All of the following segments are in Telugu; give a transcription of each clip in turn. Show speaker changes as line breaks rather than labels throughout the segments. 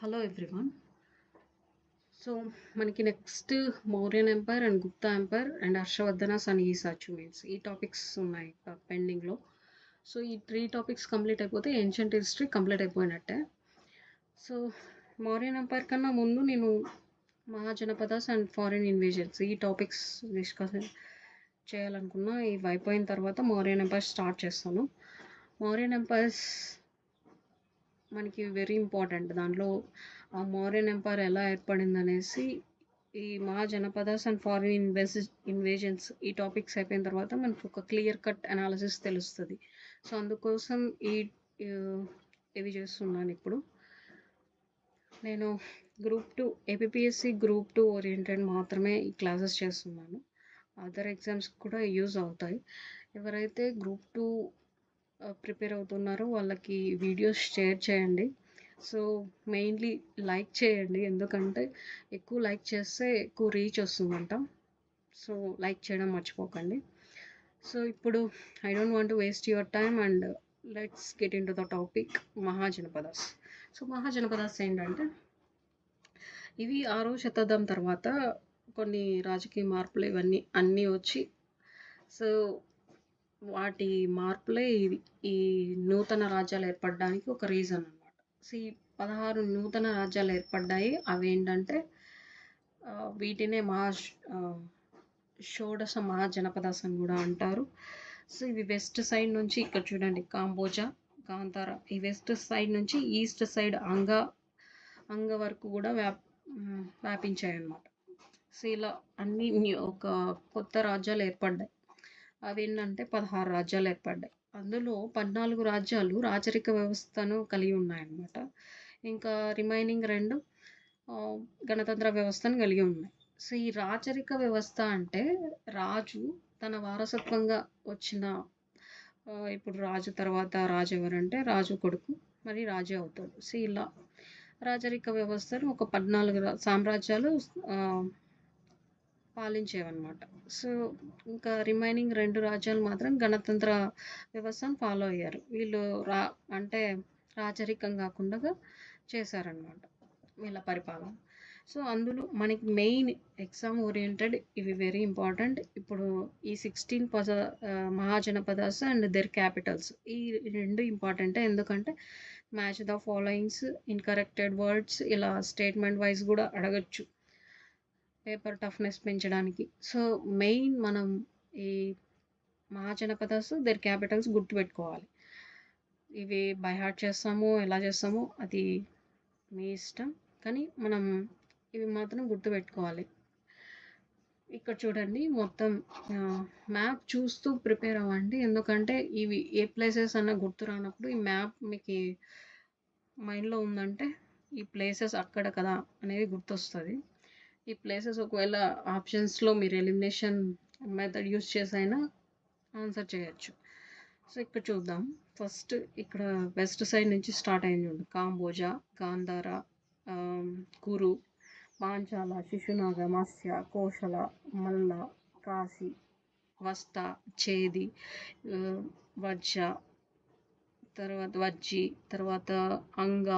Hello everyone. సో మనకి next Mauryan empire and Gupta empire and Harshavardhanas and ఈసాచుమేన్స్ ఈ టాపిక్స్ ఉన్నాయి పెండింగ్లో. సో ఈ 3 టాపిక్స్ కంప్లీట్ అయిపోతే ఏన్షియంట్ హిస్టరీ కంప్లీట్ అయిపోయినట్టే. సో మౌర్యన్ ఎంపైర్ కన్నా ముందు నేను మహాజనపదాస్ అండ్ ఫారిన్ ఇన్వేజన్స్ ఈ టాపిక్స్ డిస్కస్ చేయాలనుకున్నా. ఇవి అయిపోయిన తర్వాత మౌర్యన్ ఎంపైర్ స్టార్ట్ చేస్తాను. మౌర్యన్ ఎంపైర్స్ మనకి వెరీ ఇంపార్టెంట్. దాంట్లో ఆ మౌర్యన్ ఎంపైర్ ఎలా ఏర్పడింది అనేసి ఈ మహాజనపదాస్ అండ్ ఫారిన్ ఇన్వేజన్స్ ఈ టాపిక్స్ అయిపోయిన తర్వాత మనకు ఒక క్లియర్ కట్ అనాలిసిస్ తెలుస్తుంది. సో అందుకోసం ఇవి చేస్తున్నాను. ఇప్పుడు నేను గ్రూప్ 2 ఏపీఎస్సి గ్రూప్ 2 ఓరియంటెడ్ మాత్రమే ఈ క్లాసెస్ చేస్తున్నాను. అదర్ ఎగ్జామ్స్ కూడా యూజ్ అవుతాయి. ఎవరైతే గ్రూప్ 2 ప్రిపేర్ అవుతున్నారో వాళ్ళకి వీడియోస్ షేర్ చేయండి. సో మెయిన్లీ లైక్ చేయండి, ఎందుకంటే ఎక్కువ లైక్ చేస్తే ఎక్కువ రీచ్ వస్తుందంట. సో లైక్ చేయడం మర్చిపోకండి. సో ఇప్పుడు I don't want to waste your time and let's get in to the topic mahajanapadas. So mahajanapadas ఏంటంటే ఇవి 6వ శతాబ్దం తర్వాత కొన్ని రాజకీయ మార్పులు ఇవన్నీ అన్నీ వచ్చి, సో వాటి మార్పులే ఈ నూతన రాజ్యాలు ఏర్పడడానికి ఒక రీజన్ అనమాట. సో ఈ 16 నూతన రాజ్యాలు ఏర్పడ్డాయి. అవి ఏంటంటే వీటినే షోడశ మహాజనపదాస్ అని కూడా అంటారు. సో ఇవి వెస్ట్ సైడ్ నుంచి ఇక్కడ చూడండి కాంబోజా, గాంధార, ఈ వెస్ట్ సైడ్ నుంచి ఈస్ట్ సైడ్ అంగ వరకు కూడా వ్యాపించాయి అన్నమాట. సో ఇలా అన్ని ఒక కొత్త రాజ్యాలు ఏర్పడ్డాయి. అవి ఏంటంటే 16 రాజ్యాలు ఏర్పడ్డాయి. అందులో 14 రాజ్యాలు రాచరిక వ్యవస్థను కలిగి ఉన్నాయన్నమాట. ఇంకా రిమైనింగ్ 2 గణతంత్ర వ్యవస్థను కలిగి ఉన్నాయి. సో ఈ రాచరిక వ్యవస్థ అంటే రాజు తన వారసత్వంగా వచ్చిన ఇప్పుడు రాజు తర్వాత రాజు ఎవరంటే రాజు కొడుకు మరి రాజే అవుతాడు. సో ఇలా రాచరిక వ్యవస్థను ఒక 14 సామ్రాజ్యాలు పాలించేవన్నమాట. సో ఇంకా రిమైనింగ్ 2 రాజ్యాలు మాత్రం గణతంత్ర వ్యవస్థను ఫాలో అయ్యారు. వీళ్ళు అంటే రాచరికం కాకుండా చేశారనమాట వీళ్ళ పరిపాలన. సో అందులో మనకి మెయిన్ ఎగ్జామ్ ఓరియంటెడ్ ఇవి వెరీ ఇంపార్టెంట్. ఇప్పుడు ఈ 16 మహాజనపదాస్ అండ్ దేర్ క్యాపిటల్స్ ఈ 2 ఇంపార్టెంటే. ఎందుకంటే మ్యాచ్ ద ఫాలోయింగ్స్, ఇన్కరెక్టెడ్ వర్డ్స్ ఇలా స్టేట్మెంట్ వైజ్ కూడా అడగచ్చు పేపర్ టఫ్నెస్ పెంచడానికి. సో మెయిన్ మనం ఈ మహాజనపదాస్ దేర్ క్యాపిటల్స్ గుర్తుపెట్టుకోవాలి. ఇవి బై హార్ట్ చేస్తామో ఎలా చేస్తామో అది మీ ఇష్టం, కానీ మనం ఇవి మాత్రం గుర్తుపెట్టుకోవాలి. ఇక్కడ చూడండి మొత్తం మ్యాప్ చూస్తూ ప్రిపేర్ అవ్వండి, ఎందుకంటే ఇవి ఏ ప్లేసెస్ అన్న గుర్తు రానప్పుడు ఈ మ్యాప్ మీకు మైండ్లో ఉందంటే ఈ ప్లేసెస్ అక్కడ కదా అనేది గుర్తొస్తుంది. ఈ ప్లేసెస్ ఒకవేళ ఆప్షన్స్లో మీరు ఎలిమినేషన్ మెథడ్ యూస్ చేసైనా ఆన్సర్ చేయొచ్చు. సో ఇక్కడ చూద్దాం. ఫస్ట్ ఇక్కడ వెస్ట్ సైడ్ నుంచి స్టార్ట్ అయింది చూడండి. కాంబోజా, గాంధార, కురు, పాంచాల, శిశునాగ, మత్స్య, కోశల, మల్ల, కాశీ, వస్త, చేది, వజ్జ, తర్వాత వజ్జి, తర్వాత అంగ,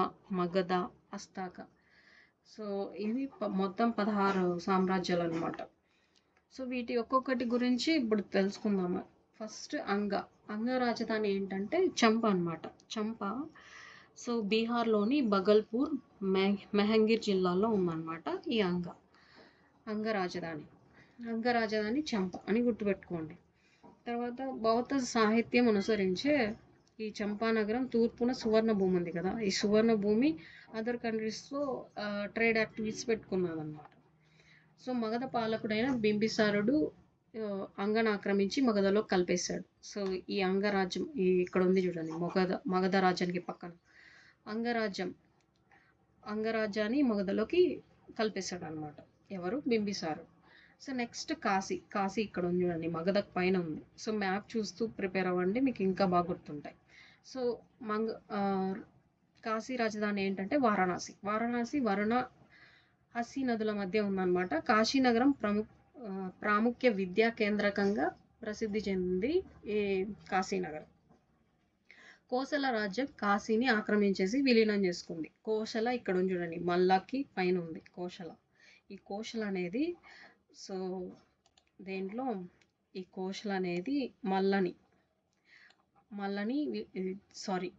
మగధ, అస్తాక. సో ఇవి మొత్తం 16 సామ్రాజ్యాలు అనమాట. సో వీటి ఒక్కొక్కటి గురించి ఇప్పుడు తెలుసుకుందాము. ఫస్ట్ అంగ రాజధాని ఏంటంటే చంప అనమాట. చంప సో బీహార్లోని బగల్పూర్, మెహంగిర్ జిల్లాలో ఉందన్నమాట ఈ అంగ రాజధాని చంప అని గుర్తుపెట్టుకోండి. తర్వాత బౌద్ధ సాహిత్యం అనుసరించే ఈ చంపా నగరం తూర్పున సువర్ణ భూమి ఉంది కదా, ఈ సువర్ణ భూమి అదర్ కంట్రీస్తో ట్రేడ్ యాక్టివిటీస్ పెట్టుకున్నదన్నమాట. సో మగధ పాలకుడైన బింబిసారుడు అంగను ఆక్రమించి మగధలో కలిపేశాడు. సో ఈ అంగరాజ్యం ఇక్కడ ఉంది చూడండి, మగధ రాజ్యానికి పక్కన అంగరాజ్యాన్ని మగధలోకి కలిపేశాడు అనమాట. ఎవరు? బింబిసారుడు. సో నెక్స్ట్ కాశీ ఇక్కడ ఉంది చూడండి, మగధకు పైన ఉంది. సో మ్యాప్ చూస్తూ ప్రిపేర్ అవ్వండి, మీకు ఇంకా బాగా గుర్తుంటాయి. సో కాశీ రాజధాని ఏంటంటే వారణాసి వరుణ హసి నదుల మధ్య ఉందన్నమాట. కాశీనగరం ప్రాముఖ్య విద్యా కేంద్రకంగా ప్రసిద్ధి చెందింది ఈ కాశీనగరం. కోసల రాజ్యం కాశీని ఆక్రమించేసి విలీనం చేసుకుంది. కోశల ఇక్కడ ఉంది చూడండి, మల్లాకి పైన ఉంది కోశల. ఈ కోశల అనేది సో దేంట్లో ఈ కోశల అనేది మల్లని సారీ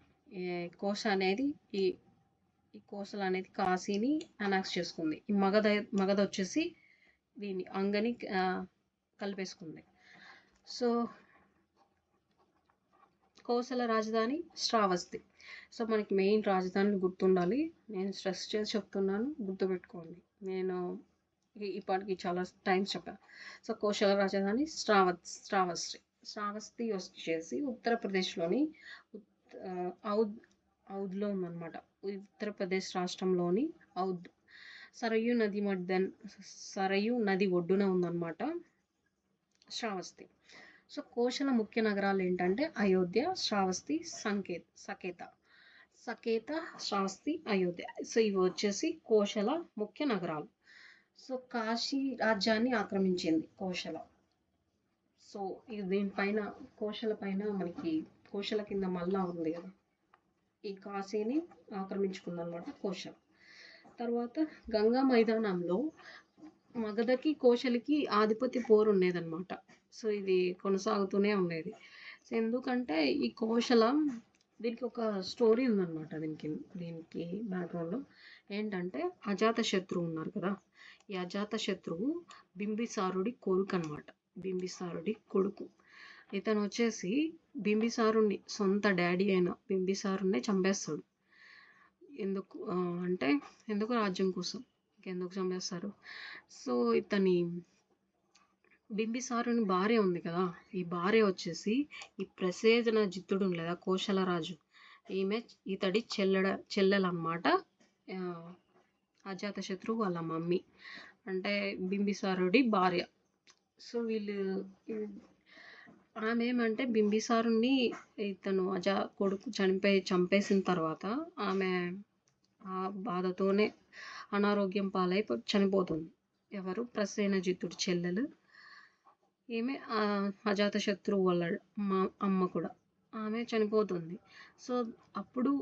కోశ అనేది ఈ ఈ కోశల అనేది కాశీని అనెక్స్ చేసుకుంది. ఈ మగధ వచ్చేసి దీన్ని అంగని కలిపేసుకుంది. సో కోసల రాజధాని శ్రావస్తి. సో మనకి మెయిన్ రాజధానులు గుర్తుండాలి. నేను స్ట్రెస్ చేసి చెప్తున్నాను, గుర్తుపెట్టుకోండి. నేను ఇప్పటికి చాలా టైమ్స్ చెప్పాను. సో కోశల రాజధాని శ్రావస్తి వచ్చేసి ఉత్తరప్రదేశ్లోని ఔద్లో ఉందన్నమాట. ఉత్తరప్రదేశ్ రాష్ట్రంలోని ఔద్ సరయూ నది ఒడ్డున ఉందన్నమాట శ్రావస్తి. సో కోశల ముఖ్య నగరాలు ఏంటంటే అయోధ్య, శ్రావస్తి, సకేత, శ్రావస్తి, అయోధ్య. సో ఇవి వచ్చేసి కోశల ముఖ్య నగరాలు. సో కాశీ రాజ్యాన్ని ఆక్రమించింది కోశల. సో ఇది దీనిపైన కోశల పైన మనకి కోశల కింద మల్లా ఉంది కదా, ఈ కాశీని ఆక్రమించుకుందన్నమాట కోశల. తర్వాత గంగా మైదానంలో మగధకి కోశలకి ఆధిపత్య పోరు ఉండేదన్నమాట. సో ఇది కొనసాగుతూనే ఉండేది. సో ఎందుకంటే ఈ కోశల దీనికి ఒక స్టోరీ ఉందన్నమాట. దీనికి బ్యాక్గ్రౌండ్లో ఏంటంటే అజాతశత్రువు ఉన్నారు కదా, ఈ అజాతశత్రువు బింబిసారుడి కొడుకు అనమాట. బింబిసారుడి కొడుకు ఇతను వచ్చేసి బింబిసారుణ్ణి, సొంత డాడీ అయిన బింబిసారుణ్ణి చంపేస్తాడు. ఎందుకు రాజ్యం కోసం, ఇంకెందుకు చంపేస్తారు. సో ఇతని బింబిసారుని భార్య ఉంది కదా, ఈ భార్య వచ్చేసి ఈ ప్రసేనజిత్తుడు లేదా కోశల రాజు, ఇతడి చెల్లెలన్నమాట. అజాతశత్రువు వాళ్ళ మమ్మీ అంటే బింబిసారుడి భార్య. సో ఆమె ఏమంటే బింబిసారుని ఇతను కొడుకు చంపేసిన తర్వాత ఆమె ఆ బాధతోనే అనారోగ్యం పాలై చనిపోతుంది. ఎవరు? ప్రసేనజిత్తుడి చెల్లెలు. ఈమె అజాతశత్రువు వాళ్ళ అమ్మ కూడా, ఆమె చనిపోతుంది. సో అప్పుడు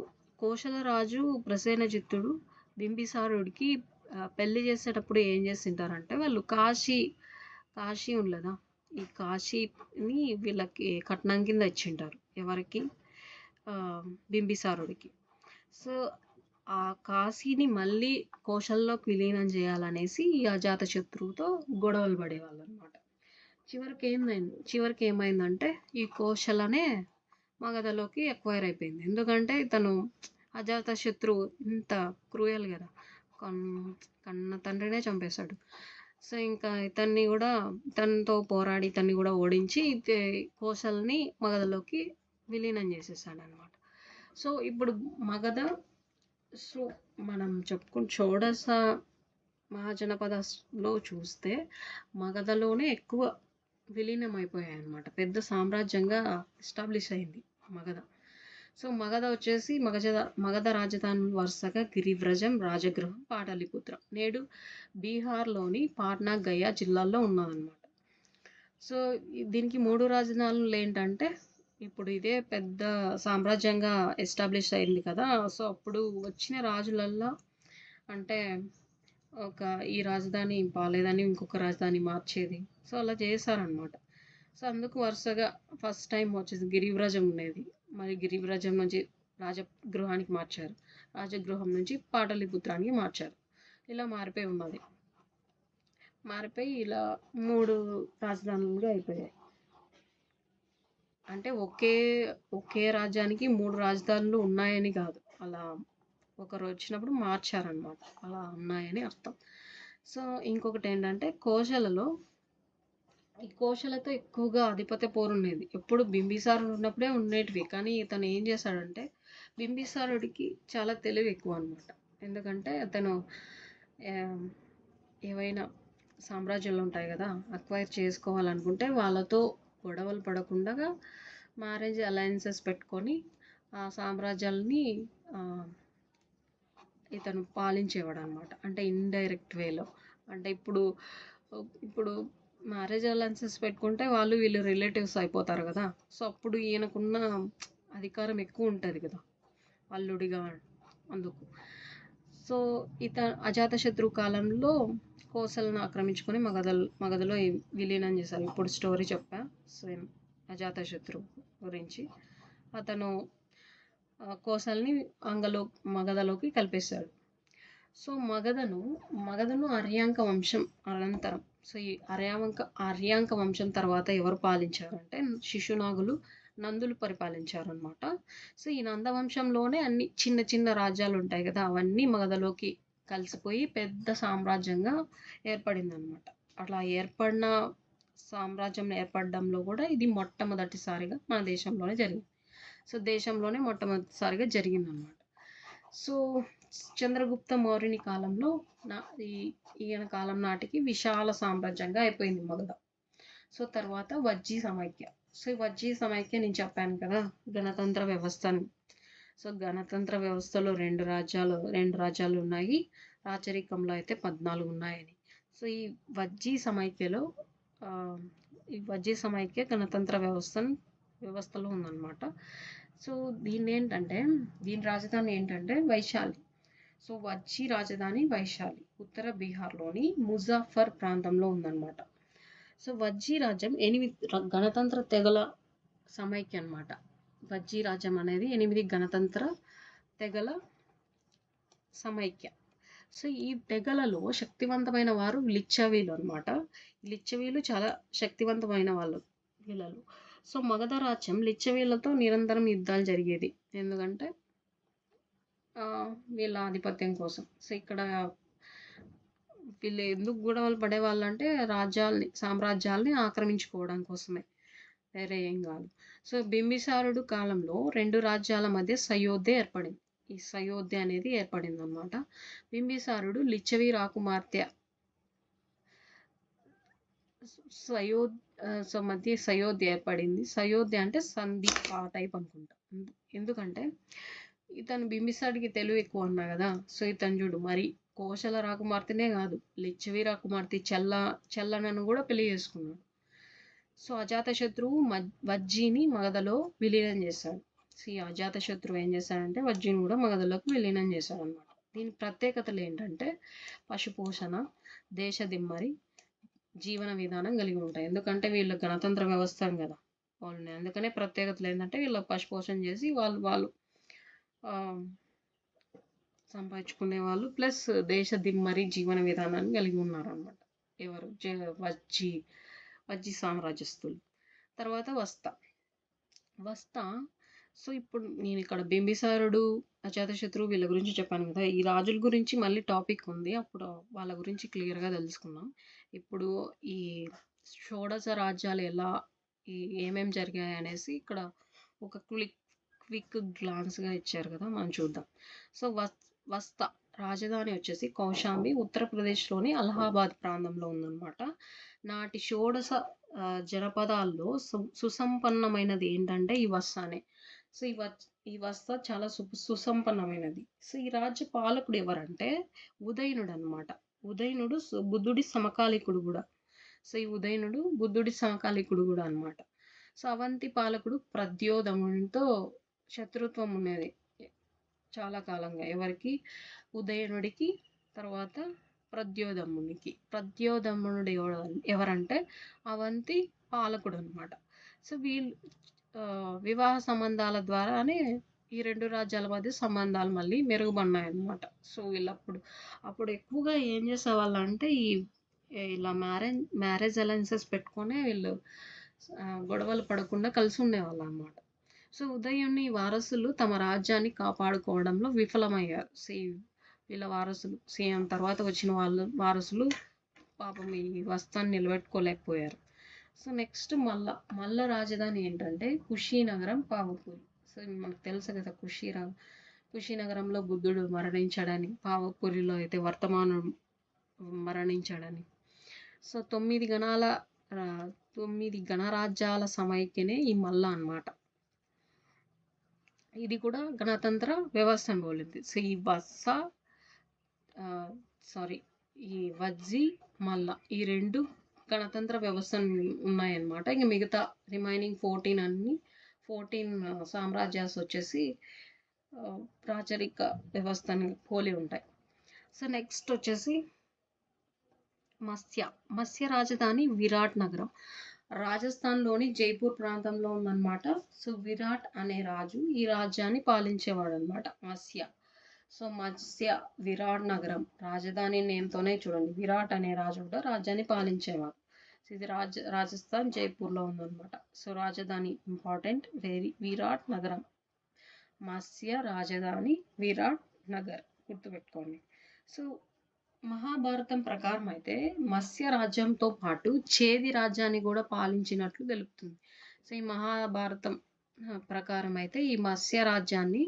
కోశల రాజు ప్రసేనజిత్తుడు బింబిసారుడికి పెళ్లి చేసేటప్పుడు ఏం చేసింటారంటే, వాళ్ళు కాశీ ఉండదా, ఈ కాశీని వీళ్ళకి కట్నం కింద ఇచ్చింటారు. ఎవరికి? బింబిసారుడికి. సో ఆ కాశీని మళ్ళీ కోశల్లోకి విలీనం చేయాలనేసి ఈ అజాతశత్రువుతో గొడవలు పడేవాళ్ళు అనమాట. చివరికి ఏమైందంటే ఈ కోశలనే మగధలోకి ఎక్వైర్ అయిపోయింది. ఎందుకంటే ఇతను అజాతశత్రువు ఇంత క్రూయల్ కదా, కన్న తండ్రినే చంపేశాడు. సో ఇంకా తనతో పోరాడి ఇతన్ని కూడా ఓడించి కోశల్ని మగధలోకి విలీనం చేసేసాడు అనమాట. సో ఇప్పుడు మగధ, సో మనం షోడశ మహాజనపదలో చూస్తే మగధలోనే ఎక్కువ విలీనం అయిపోయాయి అనమాట. పెద్ద సామ్రాజ్యంగా ఎస్టాబ్లిష్ అయింది మగధ. సో మగధ వచ్చేసి మగధ రాజధాని వరుసగా గిరివ్రజం, రాజగృహం, పాటలిపుత్ర, నేడు బీహార్లోని పాట్నా, గయా జిల్లాల్లో ఉన్నదన్నమాట. సో దీనికి 3 రాజధానులు ఏంటంటే, ఇప్పుడు ఇదే పెద్ద సామ్రాజ్యంగా ఎస్టాబ్లిష్ అయింది కదా. సో అప్పుడు వచ్చిన రాజులల్లో అంటే ఈ రాజధాని బాలేదని ఇంకొక రాజధాని మార్చేది. సో అలా చేశారనమాట. సో అందుకు వరుసగా ఫస్ట్ టైం వచ్చేసి గిరివ్రజం ఉండేది, మరి గిరివ్రజం నుంచి రాజగృహానికి మార్చారు, రాజగృహం నుంచి పాటలిపుత్రానికి మార్చారు. ఇలా మారిపోయి ఇలా 3 రాజధానులుగా అయిపోయాయి. అంటే ఒకే రాజ్యానికి 3 రాజధానులు ఉన్నాయని కాదు, అలా ఒకరు వచ్చినప్పుడు మార్చారనమాట, అలా ఉన్నాయని అర్థం. సో ఇంకొకటి ఏంటంటే ఈ కోశలతో ఎక్కువగా ఆధిపత్య పోరు ఉండేది. ఎప్పుడు బింబిసారుడు ఉన్నప్పుడే ఉండేటివి. కానీ ఇతను ఏం చేశాడంటే, బింబిసారుడికి చాలా తెలివి ఎక్కువ అనమాట. ఎందుకంటే అతను ఏవైనా సామ్రాజ్యాలు ఉంటాయి కదా, అక్వైర్ చేసుకోవాలనుకుంటే వాళ్ళతో గొడవలు పడకుండా మ్యారేజ్ అలయన్సెస్ పెట్టుకొని ఆ సామ్రాజ్యాలని ఇతను పాలించేవాడు అనమాట. అంటే ఇండైరెక్ట్ వేలో. అంటే ఇప్పుడు మ్యారేజ్ అలయన్సెస్ పెట్టుకుంటే వీళ్ళు రిలేటివ్స్ అయిపోతారు కదా. సో అప్పుడు ఈయనకున్న అధికారం ఎక్కువ ఉంటుంది కదా అల్లుడిగా, అందుకు. సో అజాతశత్రు కాలంలో కోసలను ఆక్రమించుకొని మగధలో విలీనం చేశారు. ఇప్పుడు స్టోరీ చెప్పా సేమ్ అజాతశత్రు గురించి. అతను కోసల్ని మగధలోకి కలిపేశాడు. సో మగధను అర్యాంక వంశం అనంతరం, సో ఈ అర్యాంక వంశం తర్వాత ఎవరు పాలించారంటే శిశునాగులు, నందులు పరిపాలించారు అనమాట. సో ఈ నందవంశంలోనే అన్ని చిన్న చిన్న రాజ్యాలు ఉంటాయి కదా, అవన్నీ మగధలోకి కలిసిపోయి పెద్ద సామ్రాజ్యంగా ఏర్పడింది అనమాట. అట్లా ఏర్పడిన సామ్రాజ్యం ఏర్పడడంలో కూడా ఇది మొట్టమొదటిసారిగా మన దేశంలోనే జరిగింది. సో దేశంలోనే మొట్టమొదటిసారిగా జరిగిందనమాట. సో చంద్రగుప్త మౌర్యుని కాలంలో ఈయన కాలం నాటికి విశాల సామ్రాజ్యంగా అయిపోయింది మగధ. సో తర్వాత వజ్జీ సమైక్య. సో ఈ వజ్జీ సమైక్య నేను చెప్పాను కదా గణతంత్ర వ్యవస్థని. సో గణతంత్ర వ్యవస్థలో రెండు రాజ్యాలు ఉన్నాయి, రాచరికంలో అయితే 14 ఉన్నాయని. సో ఈ వజ్జీ సమైక్య గణతంత్ర వ్యవస్థలో ఉందన్నమాట. సో దీని రాజధాని ఏంటంటే వైశాలి. సో వజ్జీ రాజధాని వైశాలి ఉత్తర బీహార్లోని ముజాఫర్ ప్రాంతంలో ఉందన్నమాట. సో వజ్జీ రాజ్యం 8 గణతంత్ర తెగల సమైక్య అన్నమాట. వజ్జీ రాజ్యం అనేది 8 గణతంత్ర తెగల సమైక్య. సో ఈ తెగలలో శక్తివంతమైన వారు లిచ్చవీలు అనమాట. లిచ్చవీలు చాలా శక్తివంతమైన వాళ్ళు వీళ్ళలో. సో మగధ రాజ్యం లిచ్చవీలతో నిరంతరం యుద్ధాలు జరిగేది, ఎందుకంటే వీళ్ళ ఆధిపత్యం కోసం. సో ఇక్కడ వీళ్ళు ఎందుకు గొడవలు పడేవాళ్ళు అంటే సామ్రాజ్యాల్ని ఆక్రమించుకోవడం కోసమే, వేరే ఏం కాదు. సో బింబిసారుడు కాలంలో 2 రాజ్యాల మధ్య సయోధ్య ఏర్పడింది. ఈ సయోధ్య అనేది ఏర్పడింది అనమాట. బింబిసారుడు లిచ్చవి రాకుమార్తె మధ్య సయోధ్య ఏర్పడింది. సయోధ్య అంటే సంధి ఆ టైప్ అనుకుంటా. ఎందుకంటే ఇతను బింబిసారుడికి తెలివి ఎక్కువ అన్నా కదా. సో ఇతను చూడు మరి కోశల రాకుమార్తెనే కాదు, లిచ్చవి రాకుమార్తె చెల్లనను కూడా పెళ్లి చేసుకున్నాడు. సో అజాతశత్రువు వజ్జీని మగధలో విలీనం చేశాడు. సో ఈ అజాతశత్రువు ఏం చేశాడంటే వజ్జీని కూడా మగధలోకి విలీనం చేశాడు అనమాట. దీని ప్రత్యేకతలు ఏంటంటే పశుపోషణ, దేశదిమ్మరి జీవన విధానం కలిగి ఉంటాయి. ఎందుకంటే వీళ్ళు గణతంత్ర వ్యవస్థ కదా వాళ్ళు, అందుకనే ప్రత్యేకతలు ఏంటంటే వీళ్ళు పశుపోషణ చేసి వాళ్ళు సంపాదించుకునే వాళ్ళు, ప్లస్ దేశదిమ్మరి జీవన విధానాన్ని కలిగి ఉన్నారు అనమాట. ఎవరు వజ్జీ సామ్రాజ్యస్తులు. తర్వాత వస్తా. సో ఇప్పుడు నేను ఇక్కడ బింబిసారుడు, అజాతశత్రువు వీళ్ళ గురించి చెప్పాను కదా. ఈ రాజుల గురించి మళ్ళీ టాపిక్ ఉంది, అప్పుడు వాళ్ళ గురించి క్లియర్గా తెలుసుకున్నాం. ఇప్పుడు ఈ షోడశ రాజ్యాలు ఏమేమి జరిగాయి అనేసి ఇక్కడ ఒక క్విక్ గ్లాన్స్గా ఇచ్చారు కదా, మనం చూద్దాం. సో వస్తా రాజధాని వచ్చేసి కౌశాంబి ఉత్తరప్రదేశ్లోని అలహాబాద్ ప్రాంతంలో ఉందన్నమాట. నాటి షోడశ జనపదాల్లో సుసంపన్నమైనది ఏంటంటే ఈ వస్తానే. సో ఈ వస్తా చాలా సుసంపన్నమైనది. సో ఈ రాజ్య పాలకుడు ఎవరంటే ఉదయనుడు అనమాట. ఉదయనుడు బుద్ధుడి సమకాలికుడు కూడా. సో ఈ ఉదయనుడు బుద్ధుడి సమకాలికుడు కూడా అనమాట. సో అవంతి పాలకుడు ప్రద్యోధమునితో శత్రుత్వం ఉన్నది చాలా కాలంగా. ఎవరికి? ఉదయనుడికి, తర్వాత ప్రద్యోధమునికి. ప్రద్యోధమునుడు ఎవరంటే అవంతి పాలకుడు అనమాట. సో వీళ్ళు వివాహ సంబంధాల ద్వారానే ఈ 2 రాజ్యాల మధ్య సంబంధాలు మళ్ళీ మెరుగుపడినాయి అన్నమాట. సో అప్పుడు ఎక్కువగా ఏం చేసేవాళ్ళు అంటే ఇలా మ్యారేజ్ అలయన్సెస్ పెట్టుకొని వీళ్ళు గొడవలు పడకుండా కలిసి ఉండేవాళ్ళు అన్నమాట. సో ఉదయుని వారసులు తమ రాజ్యాన్ని కాపాడుకోవడంలో విఫలమయ్యారు. వీళ్ళ వారసులు సీఎం తర్వాత వచ్చిన వారసులు పాపం ఈ వస్తాన్ని నిలబెట్టుకోలేకపోయారు. సో నెక్స్ట్ మల్ల రాజధాని ఏంటంటే కుషీనగరం, పావపూరి. సో మనకు తెలుసు కదా కుషీనగరంలో బుద్ధుడు మరణించాడని, పావపూరిలో అయితే వర్తమానం మరణించాడని. సో 9 గణరాజ్యాల సమైక్యనే ఈ మల్ల అన్నమాట. ఇది కూడా గణతంత్ర వ్యవస్థను పోలింది. సో ఈ వజ్జీ మల్ల ఈ 2 గణతంత్ర వ్యవస్థలు ఉన్నాయన్నమాట. ఇంక మిగతా రిమైనింగ్ 14 14 సామ్రాజ్యాస్ వచ్చేసి రాచరిక వ్యవస్థని పోలి ఉంటాయి. సో నెక్స్ట్ వచ్చేసి మత్స్య రాజధాని విరాట్ నగరం. రాజస్థాన్లోని జైపూర్ ప్రాంతంలో ఉందన్నమాట. సో విరాట్ అనే రాజు ఈ రాజ్యాన్ని పాలించేవాడు అనమాట. మత్స్య విరాట్ నగరం రాజధాని నేమ్తోనే చూడండి, విరాట్ అనే రాజు కూడా రాజ్యాన్ని పాలించేవాడు. సో ఇది రాజస్థాన్ జైపూర్లో ఉందన్నమాట. సో రాజధాని ఇంపార్టెంట్, విరాట్ నగరం, మత్స్య రాజధాని విరాట్ నగర్ గుర్తుపెట్టుకోండి. సో మహాభారతం ప్రకారం అయితే మత్స్య రాజ్యంతో పాటు చేది రాజ్యాన్ని కూడా పాలించినట్లు తెలుపుతుంది. సో ఈ మహాభారతం ప్రకారం అయితే ఈ మత్స్య రాజ్యాన్ని,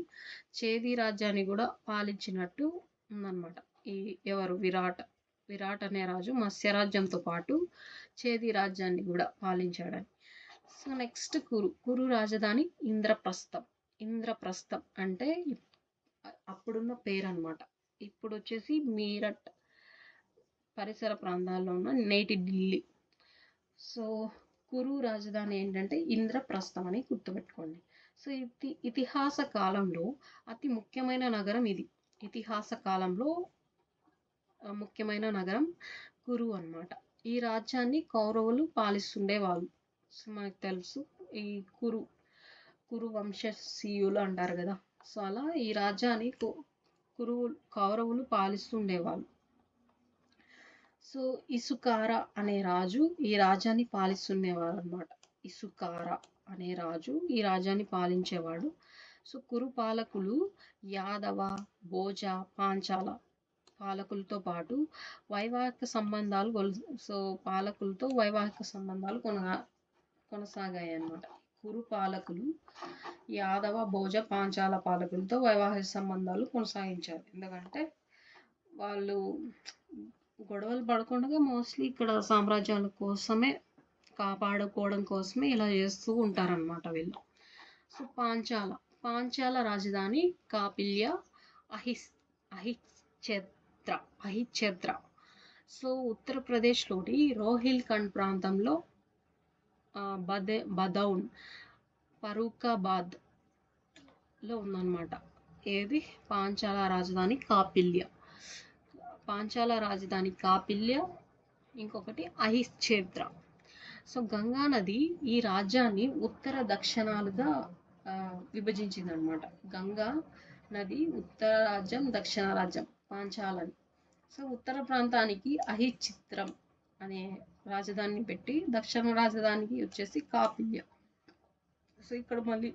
చేది రాజ్యాన్ని కూడా పాలించినట్టు ఉందన్నమాట. ఈ ఎవరు విరాట్ అనే రాజు మత్స్య రాజ్యంతో పాటు చేది రాజ్యాన్ని కూడా పాలించాడని. సో నెక్స్ట్ కురు రాజధాని ఇంద్రప్రస్థం అంటే అప్పుడున్న పేరు అనమాట. ఇప్పుడు వచ్చేసి మీరట్ పరిసర ప్రాంతాల్లో ఉన్న నేటి ఢిల్లీ. సో కురు రాజధాని ఏంటంటే ఇంద్రప్రస్థం అని గుర్తుపెట్టుకోండి. సో ఇతిహాస కాలంలో అతి ముఖ్యమైన నగరం ఇది. ఇతిహాస కాలంలో ముఖ్యమైన నగరం కురు అన్నమాట. ఈ రాజ్యాన్ని కౌరవులు పాలిస్తుండేవాళ్ళు. సో మనకు తెలుసు ఈ కురు వంశీయులు అంటారు కదా. సో అలా ఈ రాజ్యాన్ని కౌరవులు పాలిస్తుండేవాళ్ళు. సో ఇసుకార అనే రాజు ఈ రాజ్యాన్ని పాలిస్తుండేవాడు అనమాట. ఇసుకార అనే రాజు ఈ రాజ్యాన్ని పాలించేవాడు. సో కురు పాలకులు యాదవ, భోజ, పాంచాల పాలకులతో పాటు వైవాహిక సంబంధాలు కొనసాగాయి అన్నమాట. కురు పాలకులు యాదవ, భోజ, పాంచాల పాలకులతో వైవాహిక సంబంధాలు కొనసాగించారు. ఎందుకంటే వాళ్ళు గొడవలు పడకుండా మోస్ట్లీ ఇక్కడ సామ్రాజ్యాల కోసమే, కాపాడుకోవడం కోసమే ఇలా చేస్తూ ఉంటారనమాట వీళ్ళు. సో పాంచాల రాజధాని కాపిల్య అహిచ్ఛత్ర. సో ఉత్తరప్రదేశ్లోని రోహిల్ఖండ్ ప్రాంతంలో బదౌన్, ఫరూఖాబాద్ లో ఉందన్నమాట. ఏది పాంచాల రాజధాని కాపిల్య, ఇంకొకటి అహిచ్ఛత్ర. సో గంగా నది ఈ రాజ్యాన్ని ఉత్తర దక్షిణాలుగా విభజించింది అనమాట. గంగా నది ఉత్తర రాజ్యం, దక్షిణ రాజ్యం పాంచాలని. సో ఉత్తర ప్రాంతానికి అహిచ్ఛత్రం అనే రాజధానిని పెట్టి, దక్షిణ రాజధానికి వచ్చేసి కాపిల్య. సో ఇక్కడ మళ్ళీ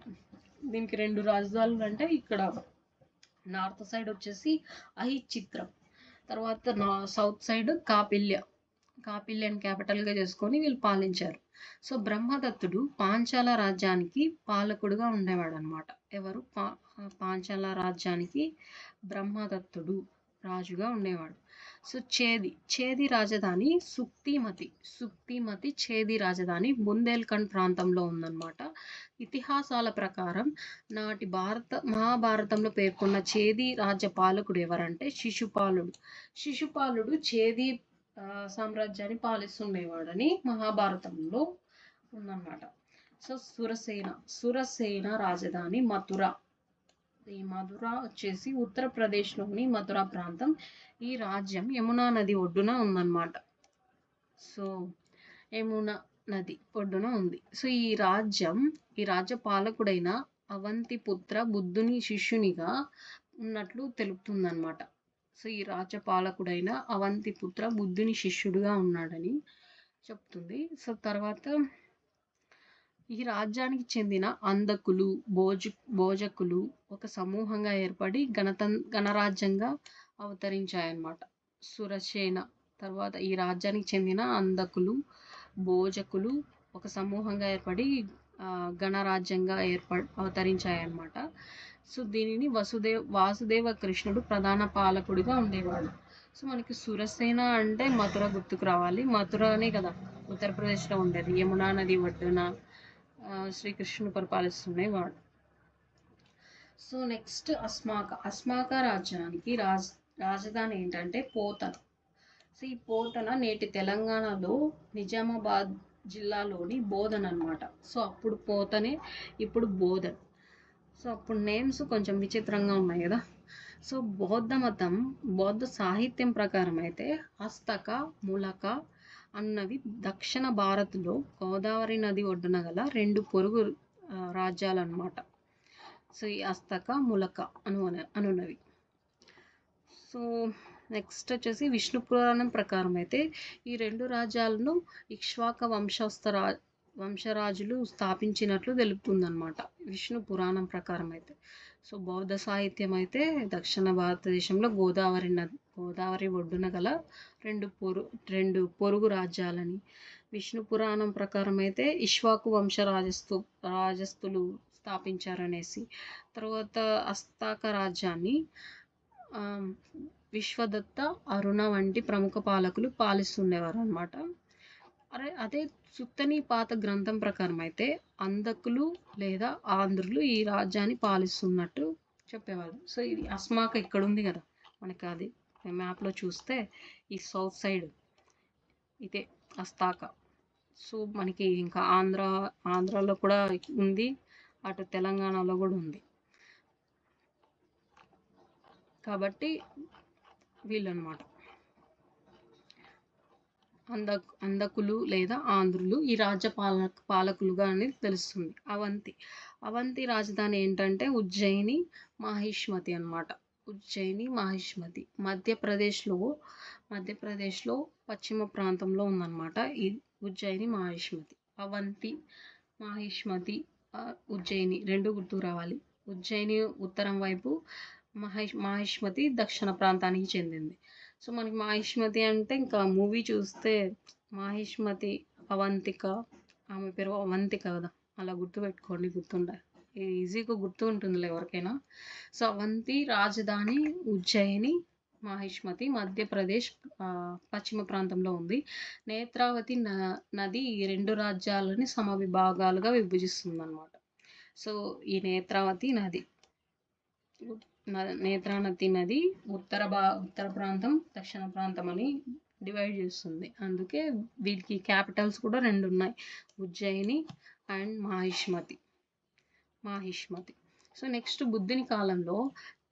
దీనికి 2 రాజధానులు అంటే ఇక్కడ నార్త్ సైడ్ వచ్చేసి అహిచ్ఛత్రం, తర్వాత సౌత్ సైడ్ కాపిల్యని క్యాపిటల్గా చేసుకొని వీళ్ళు పాలించారు. సో బ్రహ్మదత్తుడు పాంచాల రాజ్యానికి పాలకుడుగా ఉండేవాడు అనమాట. ఎవరు? పాంచాల రాజ్యానికి బ్రహ్మదత్తుడు రాజుగా ఉండేవాడు. సో చేది రాజధాని సుక్తిమతి చేది రాజధాని బుందేల్ఖండ్ ప్రాంతంలో ఉందన్నమాట. ఇతిహాసాల ప్రకారం నాటి మహాభారతంలో పేర్కొన్న చేది రాజ్య పాలకుడు ఎవరంటే శిశుపాలుడు చేది సామ్రాజ్యాన్ని పాలిస్తుండేవాడని మహాభారతంలో ఉందన్నమాట. సో సురసేన రాజధాని మథుర. ఈ మథుర వచ్చేసి ఉత్తరప్రదేశ్లోని మథుర ప్రాంతం. ఈ రాజ్యం యమునా నది ఒడ్డున ఉందన్నమాట. సో యమునా నది ఒడ్డున ఉంది. సో ఈ రాజ్య పాలకుడైన అవంతిపుత్ర బుద్ధుని శిష్యునిగా ఉన్నట్లు తెలుపుతుందన్నమాట. సో ఈ రాజ్య పాలకుడైన అవంతిపుత్ర బుద్ధుని శిష్యుడిగా ఉన్నాడని చెప్తుంది. సో తర్వాత ఈ రాజ్యానికి చెందిన అంధకులు, భోజకులు ఒక సమూహంగా ఏర్పడి గణరాజ్యంగా అవతరించాయన్నమాట. సురసేన తర్వాత ఈ రాజ్యానికి చెందిన అంధకులు, భోజకులు ఒక సమూహంగా ఏర్పడి గణరాజ్యంగా అవతరించాయన్నమాట. సో దీనిని వాసుదేవ కృష్ణుడు ప్రధాన పాలకుడిగా ఉండేవాడు. సో మనకి సురసేన అంటే మథుర గుర్తుకు రావాలి. మథురనే కదా ఉత్తరప్రదేశ్లో ఉండేది. యమునా నది ఒడ్డున శ్రీకృష్ణుడు పరిపాలిస్తుండేవాడు. సో నెక్స్ట్ అస్మాక రాజ్యానికి రాజధాని ఏంటంటే పోతన. సో ఈ పోతన నేటి తెలంగాణలో నిజామాబాద్ జిల్లాలోని బోధన్ అనమాట. సో అప్పుడు పోతనే, ఇప్పుడు బోధన్. సో అప్పుడు నేమ్స్ కొంచెం విచిత్రంగా ఉన్నాయి కదా. సో బౌద్ధ సాహిత్యం ప్రకారం అయితే హస్తక, ములక అన్నవి దక్షిణ భారత్లో గోదావరి నది ఒడ్డున గల 2 పొరుగు రాజ్యాలన్నమాట. సో ఈ హస్తక, ములక అనున్నవి. సో నెక్స్ట్ వచ్చేసి విష్ణు పురాణం ప్రకారం అయితే ఈ 2 రాజ్యాలను ఇక్ష్వాక వంశరాజులు స్థాపించినట్లు తెలుపుతుందన్నమాట విష్ణు పురాణం ప్రకారం అయితే. సో బౌద్ధ సాహిత్యం అయితే దక్షిణ భారతదేశంలో గోదావరి ఒడ్డున గల 2 పొరుగు రాజ్యాలని, విష్ణు పురాణం ప్రకారం అయితే ఇక్ష్వాకు రాజస్తులు స్థాపించారనేసి, తర్వాత అస్తాక రాజ్యాన్ని విశ్వదత్త, అరుణ వంటి ప్రముఖ పాలకులు పాలిస్తుండేవారు అనమాట. అదే సుత్తని పాత గ్రంథం ప్రకారం అయితే అందకులు లేదా ఆంధ్రులు ఈ రాజ్యాన్ని పాలిస్తున్నట్టు చెప్పేవాళ్ళు. సో ఇది అస్మాక ఇక్కడ ఉంది కదా మనకి, అది మ్యాప్లో చూస్తే ఈ సౌత్ సైడ్ ఇదే అస్తాక. సో మనకి ఇంకా ఆంధ్రాలో కూడా ఉంది, అటు తెలంగాణలో కూడా ఉంది. కాబట్టి వీళ్ళనమాట అందకులు లేదా ఆంధ్రులు ఈ రాజ్య పాలకులుగా అనేది తెలుస్తుంది. అవంతి రాజధాని ఏంటంటే ఉజ్జయిని మాహిష్మతి అనమాట. ఉజ్జయిని మాహిష్మతి మధ్యప్రదేశ్లో పశ్చిమ ప్రాంతంలో ఉందన్నమాట ఈ ఉజ్జయిని మాహిష్మతి. అవంతి, మాహిష్మతి, ఉజ్జయిని 2 గుర్తు రావాలి. ఉజ్జయిని ఉత్తరం వైపు, మాహిష్మతి దక్షిణ ప్రాంతానికి చెందింది. సో మనకి మాహిష్మతి అంటే ఇంకా మూవీ చూస్తే మాహిష్మతి అవంతిక, ఆమె పేరు అవంతిక కదా, అలా గుర్తుపెట్టుకోండి, గుర్తుండే ఈజీగా గుర్తు ఉంటుందిలే ఎవరికైనా. సో అవంతి రాజధాని ఉజ్జయిని మాహిష్మతి, మధ్యప్రదేశ్ పశ్చిమ ప్రాంతంలో ఉంది. నేత్రావతి నది ఈ 2 రాజ్యాలని సమవిభాగాలుగా విభజిస్తుంది అనమాట. సో ఈ నేత్రావతి నది ఉత్తర ప్రాంతం, దక్షిణ ప్రాంతం అని డివైడ్ చేస్తుంది. అందుకే వీటికి క్యాపిటల్స్ కూడా 2 ఉన్నాయి, Ujjayini and Mahishmati. So next బుద్ధుని కాలంలో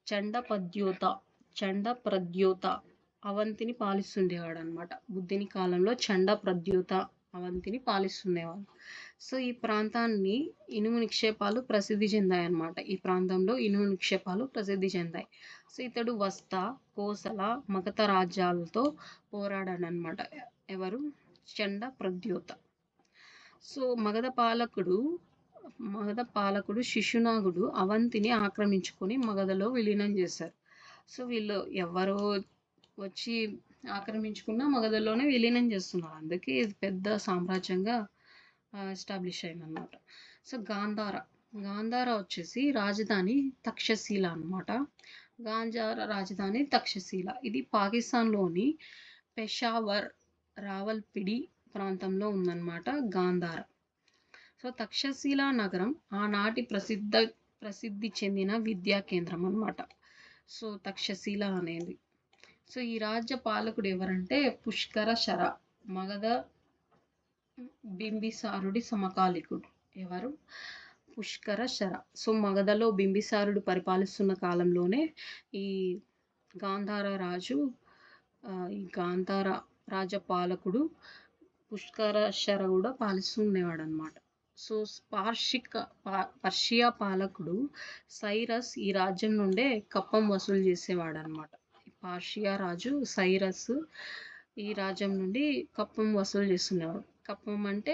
చండ అవంతిని పాలిస్తుండేవాడు అనమాట. బుద్ధుని కాలంలో చండ అవంతిని పాలిస్తుండేవాడు. సో ఈ ప్రాంతాన్ని ఇనుము నిక్షేపాలు ప్రసిద్ధి చెందాయి అన్నమాట. ఈ ప్రాంతంలో ఇనుము నిక్షేపాలు ప్రసిద్ధి చెందాయి. సో ఇతడు వస్త, కోసల, మగధ రాజ్యాలతో పోరాడాడు అనమాట. ఎవరు? చండ ప్రద్యోత. సో మగధ పాలకుడు శిశునాగుడు అవంతిని ఆక్రమించుకొని మగధలో విలీనం చేశారు. సో వీళ్ళు ఎవరు వచ్చి ఆక్రమించుకున్న మగధలోనే విలీనం చేస్తున్నారు. అందుకే ఇది పెద్ద సామ్రాజ్యంగా ఎస్టాబ్లిష్ అయిందనమాట. సో గాంధార వచ్చేసి రాజధాని తక్షశీల అనమాట. రాజధాని తక్షశీల. ఇది పాకిస్తాన్లోని పెషావర్, రావల్పిడి ప్రాంతంలో ఉందన్నమాట గాంధార. సో తక్షశీల నగరం ఆనాటి ప్రసిద్ధి చెందిన విద్యా కేంద్రం అనమాట. సో తక్షశీల అనేది. సో ఈ రాజ్య పాలకుడు ఎవరంటే పుష్కర శర, మగధ బింబిసారుడి సమకాలికుడు. ఎవరు? పుష్కర శర. సో మగధలో బింబిసారుడు పరిపాలిస్తున్న కాలంలోనే ఈ గాంధార రాజపాలకుడు పుష్కర శర కూడా పాలిస్తుండేవాడు అనమాట. సో పర్షియా పాలకుడు సైరస్ ఈ రాజ్యం నుండే కప్పం వసూలు చేసేవాడు అనమాట. పర్షియా రాజు సైరస్ ఈ రాజ్యం నుండి కప్పం వసూలు చేస్తున్నారు. కప్పం అంటే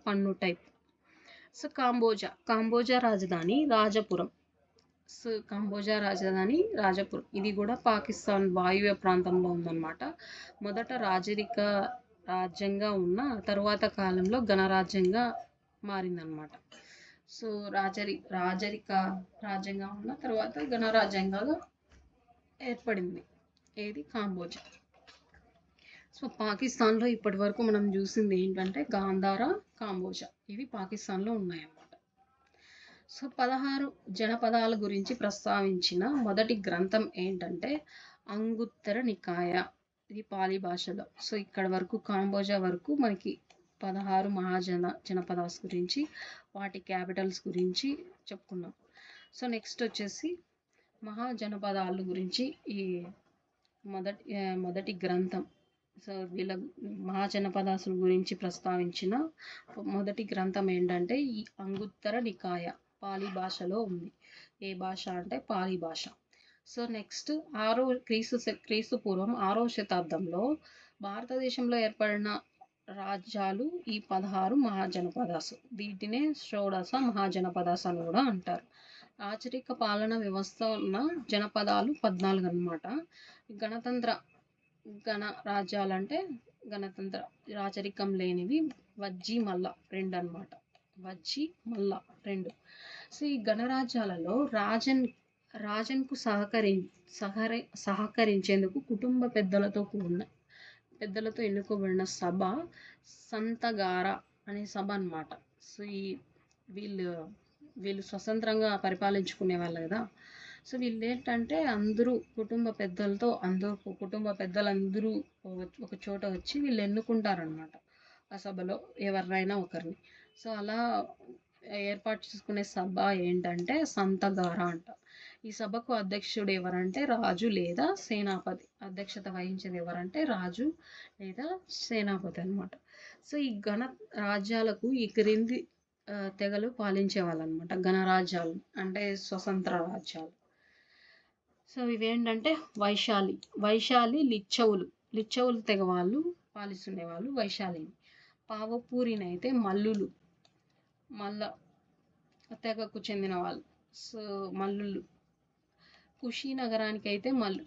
పన్ను టైప్. సో కాంబోజా రాజధాని రాజపురం. ఇది కూడా పాకిస్తాన్ వాయువ్య ప్రాంతంలో ఉందన్నమాట. మొదట రాజ్యంగా ఉన్న తరువాత కాలంలో గణరాజ్యంగా మారిందన్నమాట. సో రాజరిక రాజ్యంగా ఉన్న తర్వాత గణరాజ్యంగా ఏర్పడింది. ఏది? కాంబోజా. సో పాకిస్తాన్లో ఇప్పటి వరకు మనం చూసింది ఏంటంటే గాంధార, కాంబోజా, ఇవి పాకిస్తాన్లో ఉన్నాయన్నమాట. సో 16 జనపదాల గురించి ప్రస్తావించిన మొదటి గ్రంథం ఏంటంటే అంగుత్తర నికాయ. ఇది పాలి భాషలో. సో ఇక్కడ వరకు కాంబోజా వరకు మనకి 16 జనపదాస్ గురించి, వాటి క్యాపిటల్స్ గురించి చెప్పుకున్నాం. సో నెక్స్ట్ వచ్చేసి మహాజనపదాలు గురించి ఈ మొదటి గ్రంథం. సో వీళ్ళ మహాజనపదాసుల గురించి ప్రస్తావించిన మొదటి గ్రంథం ఏంటంటే ఈ అంగుత్తర నికాయ, పాలి భాషలో ఉంది. ఏ భాష అంటే పాలి భాష. సో నెక్స్ట్ క్రీస్తు పూర్వం 6వ శతాబ్దంలో భారతదేశంలో ఏర్పడిన రాజ్యాలు ఈ 16 మహాజనపదాసు. వీటినే షోడశ మహాజనపదాస్ అని కూడా అంటారు. రాచరిక పాలన వ్యవస్థ ఉన్న జనపదాలు 14 అన్నమాట. గణ రాజ్యాలంటే గణతంత్ర రాచరికం లేనివి వజ్జి మల్ల 2 అన్నమాట. వజ్జి మల్ల 2. సో ఈ గణరాజ్యాలలో రాజన్కు సహకరించేందుకు కుటుంబ పెద్దలతో ఎన్నుకోబడిన సభ సంతగార అనే సభ అన్నమాట. సో వీళ్ళు స్వతంత్రంగా పరిపాలించుకునే వాళ్ళు కదా. సో వీళ్ళు ఏంటంటే కుటుంబ పెద్దలందరూ ఒక చోట వచ్చి వీళ్ళు ఎన్నుకుంటారనమాట ఆ సభలో ఎవరినైనా ఒకరిని. సో అలా ఏర్పాటు చేసుకునే సభ ఏంటంటే సంతగార అంట. ఈ సభకు అధ్యక్షుడు ఎవరంటే రాజు లేదా సేనాపతి. అధ్యక్షత వహించేది ఎవరంటే రాజు లేదా సేనాపతి అనమాట. సో ఈ గణ రాజ్యాలకు ఈ క్రింది తెగలు పాలించే వాళ్ళు అనమాట. గణరాజ్యాలు అంటే స్వతంత్ర రాజ్యాలు. సో ఇవేంటంటే వైశాలి లిచ్చవులు తెగ వాళ్ళు పాలిస్తునే వాళ్ళు వైశాలిని. పావపూరినైతే మల్ల తెగకు చెందిన వాళ్ళు. సో మల్లులు.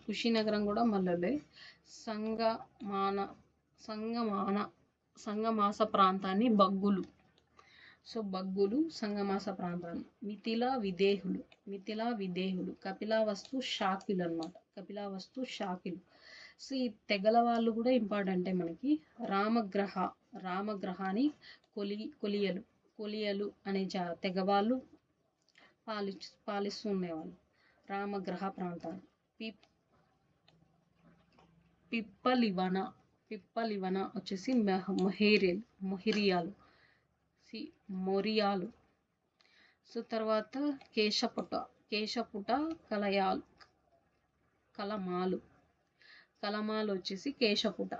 కుషినగరం కూడా మల్లులే. సంగమాస ప్రాంతాన్ని బగ్గులు. సో బగ్గులు సంగమాస ప్రాంతాన్ని. మిథిలా విదేహులు. కపిలావస్తు షాకిలు అనమాట. సో ఈ తెగల వాళ్ళు కూడా ఇంపార్టెంటే మనకి. రామగ్రహాని కొలియలు అనే తెగ వాళ్ళు పాలిస్తూ ఉండేవాళ్ళు రామగ్రహ ప్రాంతాన్ని. పిప్పలివన వచ్చేసి మొరియాలు. సో తర్వాత కేశపుట కలమాలు వచ్చేసి కేశపుట.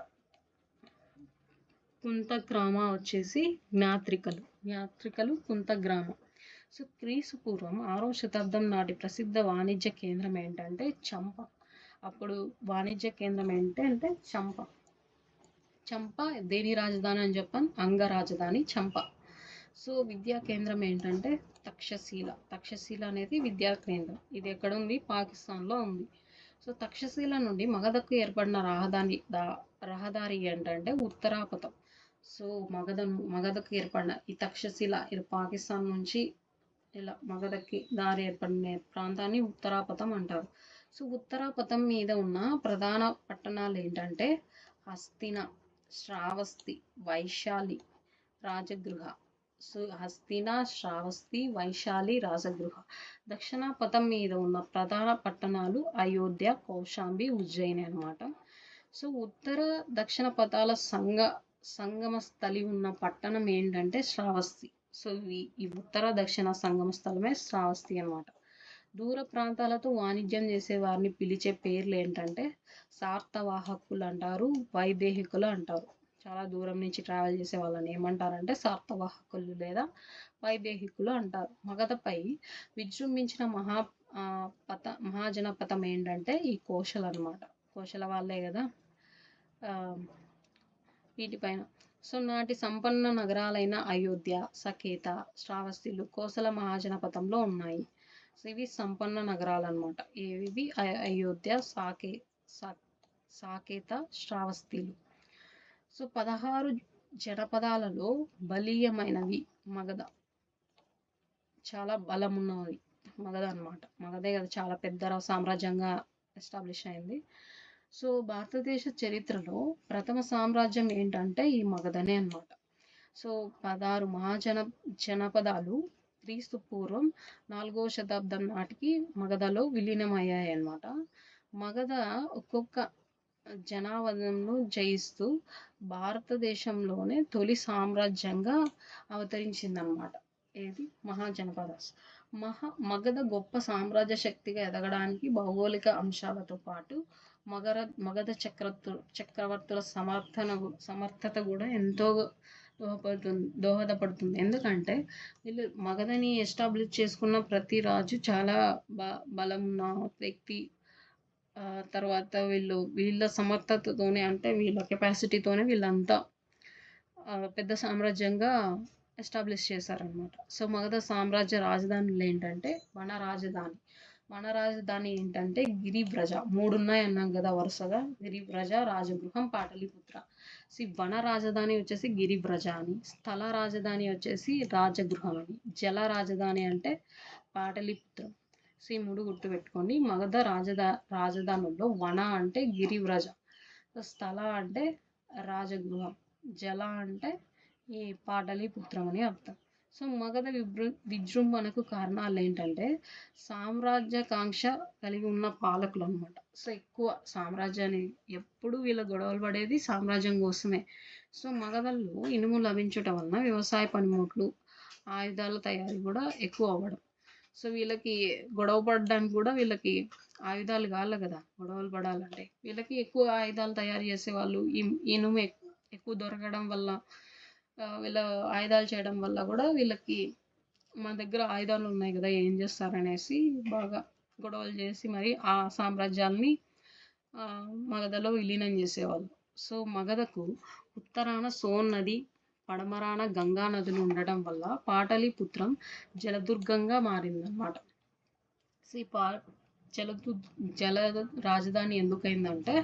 కుంతగ్రామ వచ్చేసి జ్ఞాత్రికలు కుంతగ్రామ. సో క్రీస్తు పూర్వం 6వ శతాబ్దం నాటి ప్రసిద్ధ వాణిజ్య కేంద్రం ఏంటంటే చంప. అప్పుడు వాణిజ్య కేంద్రం ఏంటంటే చంప దేని రాజధాని అని చెప్పాను? అంగ రాజధాని చంప. సో విద్యా కేంద్రం ఏంటంటే తక్షశీల అనేది విద్యా కేంద్రం. ఇది ఎక్కడ ఉంది? పాకిస్తాన్లో ఉంది. సో తక్షశీల నుండి మగధకు ఏర్పడిన రహదారి ఏంటంటే ఉత్తరాపథం. సో మగధకు ఏర్పడిన ఈ తక్షశిల ఇది పాకిస్తాన్ నుంచి ఇలా మగధకి దారి ఏర్పడిన ప్రాంతాన్ని ఉత్తరాపథం అంటారు. సో ఉత్తరాపథం మీద ఉన్న ప్రధాన పట్టణాలు ఏంటంటే హస్తిన, శ్రావస్తి, వైశాలి, రాజగృహ. సో హస్తిన, శ్రావస్తి, వైశాలి, రాజగృహ. దక్షిణ పథం మీద ఉన్న ప్రధాన పట్టణాలు అయోధ్య, కౌశాంబి, ఉజ్జయిని అనమాట. సో ఉత్తర దక్షిణ పథాల సంగమ స్థలి ఉన్న పట్టణం ఏంటంటే శ్రావస్తి. సో ఈ ఉత్తర దక్షిణ సంగమ స్థలమే శ్రావస్తి అనమాట. దూర ప్రాంతాలతో వాణిజ్యం చేసే వారిని పిలిచే పేర్లు ఏంటంటే సార్థవాహకులు అంటారు, వైదేహికులు అంటారు. చాలా దూరం నుంచి ట్రావెల్ చేసే వాళ్ళని ఏమంటారంటే సార్థవాహకులు లేదా వైదేహికులు అంటారు. మగధపై విజృంభించిన మహాజనపథం ఏంటంటే ఈ కోశలు అనమాట. కోశల వాళ్ళే కదా వీటిపైన. సో నాటి సంపన్న నగరాలైన అయోధ్య, సకేత, శ్రావస్తిలు కోసల మహాజనపథంలో ఉన్నాయి. సో ఇవి సంపన్న నగరాలు అనమాట. ఇవి అయోధ్య, సాకేత, శ్రావస్తిలు. సో 16 జనపదాలలో బలీయమైనవి మగధ. చాలా బలమున్నది మగధ అనమాట. మగధే కదా చాలా పెద్ద సామ్రాజ్యంగా ఎస్టాబ్లిష్ అయింది. సో భారతదేశ చరిత్రలో ప్రథమ సామ్రాజ్యం ఏంటంటే ఈ మగధనే అనమాట. సో 16 జనపదాలు క్రీస్తు పూర్వం 4వ శతాబ్దం నాటికి మగధలో విలీనమయ్యాయి అన్నమాట. మగధ ఒక్కొక్క జనావధంను జయిస్తూ భారతదేశంలోనే తొలి సామ్రాజ్యంగా అవతరించిందనమాట. ఏది మహాజనపదాస్. మగధ గొప్ప సామ్రాజ్య శక్తిగా ఎదగడానికి భౌగోళిక అంశాలతో పాటు మగధ చక్రవర్తుల సమర్థత కూడా ఎంతో దోహదపడుతుంది. ఎందుకంటే వీళ్ళు మగధని ఎస్టాబ్లిష్ చేసుకున్న ప్రతి రాజు చాలా బలం ఉన్న వ్యక్తి. తర్వాత వీళ్ళ సమర్థతతోనే, అంటే వీళ్ళ కెపాసిటీతోనే వీళ్ళంతా పెద్ద సామ్రాజ్యంగా ఎస్టాబ్లిష్ చేశారనమాట. సో మగధ సామ్రాజ్య రాజధానులు ఏంటంటే వన రాజధాని ఏంటంటే గిరివ్రజ. 3 ఉన్నాయి అన్నాం కదా వరుసగా. గిరివ్రజ, రాజగృహం, పాటలీపుత్ర. వన రాజధాని వచ్చేసి గిరివ్రజ అని, స్థల రాజధాని వచ్చేసి రాజగృహం అని, జల రాజధాని అంటే పాటలీపుత్రం. ఈ 3 గుర్తుపెట్టుకోండి. మగధ రాజధానుల్లో వన అంటే గిరివ్రజ, స్థల అంటే రాజగృహం, జల అంటే ఈ పాటలీపుత్రం అని అర్థం. సో మగధ విజృంభణకు కారణాలు ఏంటంటే సామ్రాజ్యకాంక్ష కలిగి ఉన్న పాలకులు అనమాట. సో ఎక్కువ సామ్రాజ్యాన్ని, ఎప్పుడు వీళ్ళ గొడవలు పడేది సామ్రాజ్యం కోసమే. సో మగధల్లో ఇనుము లభించటం వలన వ్యవసాయ పనిముట్లు, ఆయుధాల తయారీ కూడా ఎక్కువ అవ్వడం. సో వీళ్ళకి గొడవ పడడానికి కూడా వీళ్ళకి ఆయుధాలు కావాలి కదా గొడవలు పడాలంటే. వీళ్ళకి ఎక్కువ ఆయుధాలు తయారు చేసేవాళ్ళు. ఇనుము ఎక్కువ దొరకడం వల్ల, వీళ్ళ ఆయుధాలు చేయడం వల్ల కూడా వీళ్ళకి మన దగ్గర ఆయుధాలు ఉన్నాయి కదా ఏం చేస్తారనేసి బాగా గొడవలు చేసి మరి ఆ సామ్రాజ్యాల్ని మగధలో విలీనం చేసేవాళ్ళు. సో మగధకు ఉత్తరాన సోన్ నది, పడమరాన గంగా నదులు ఉండటం వల్ల పాటలీపుత్రం జలదుర్గంగా మారిందన్నమాట. సో జల రాజధాని ఎందుకైందంటే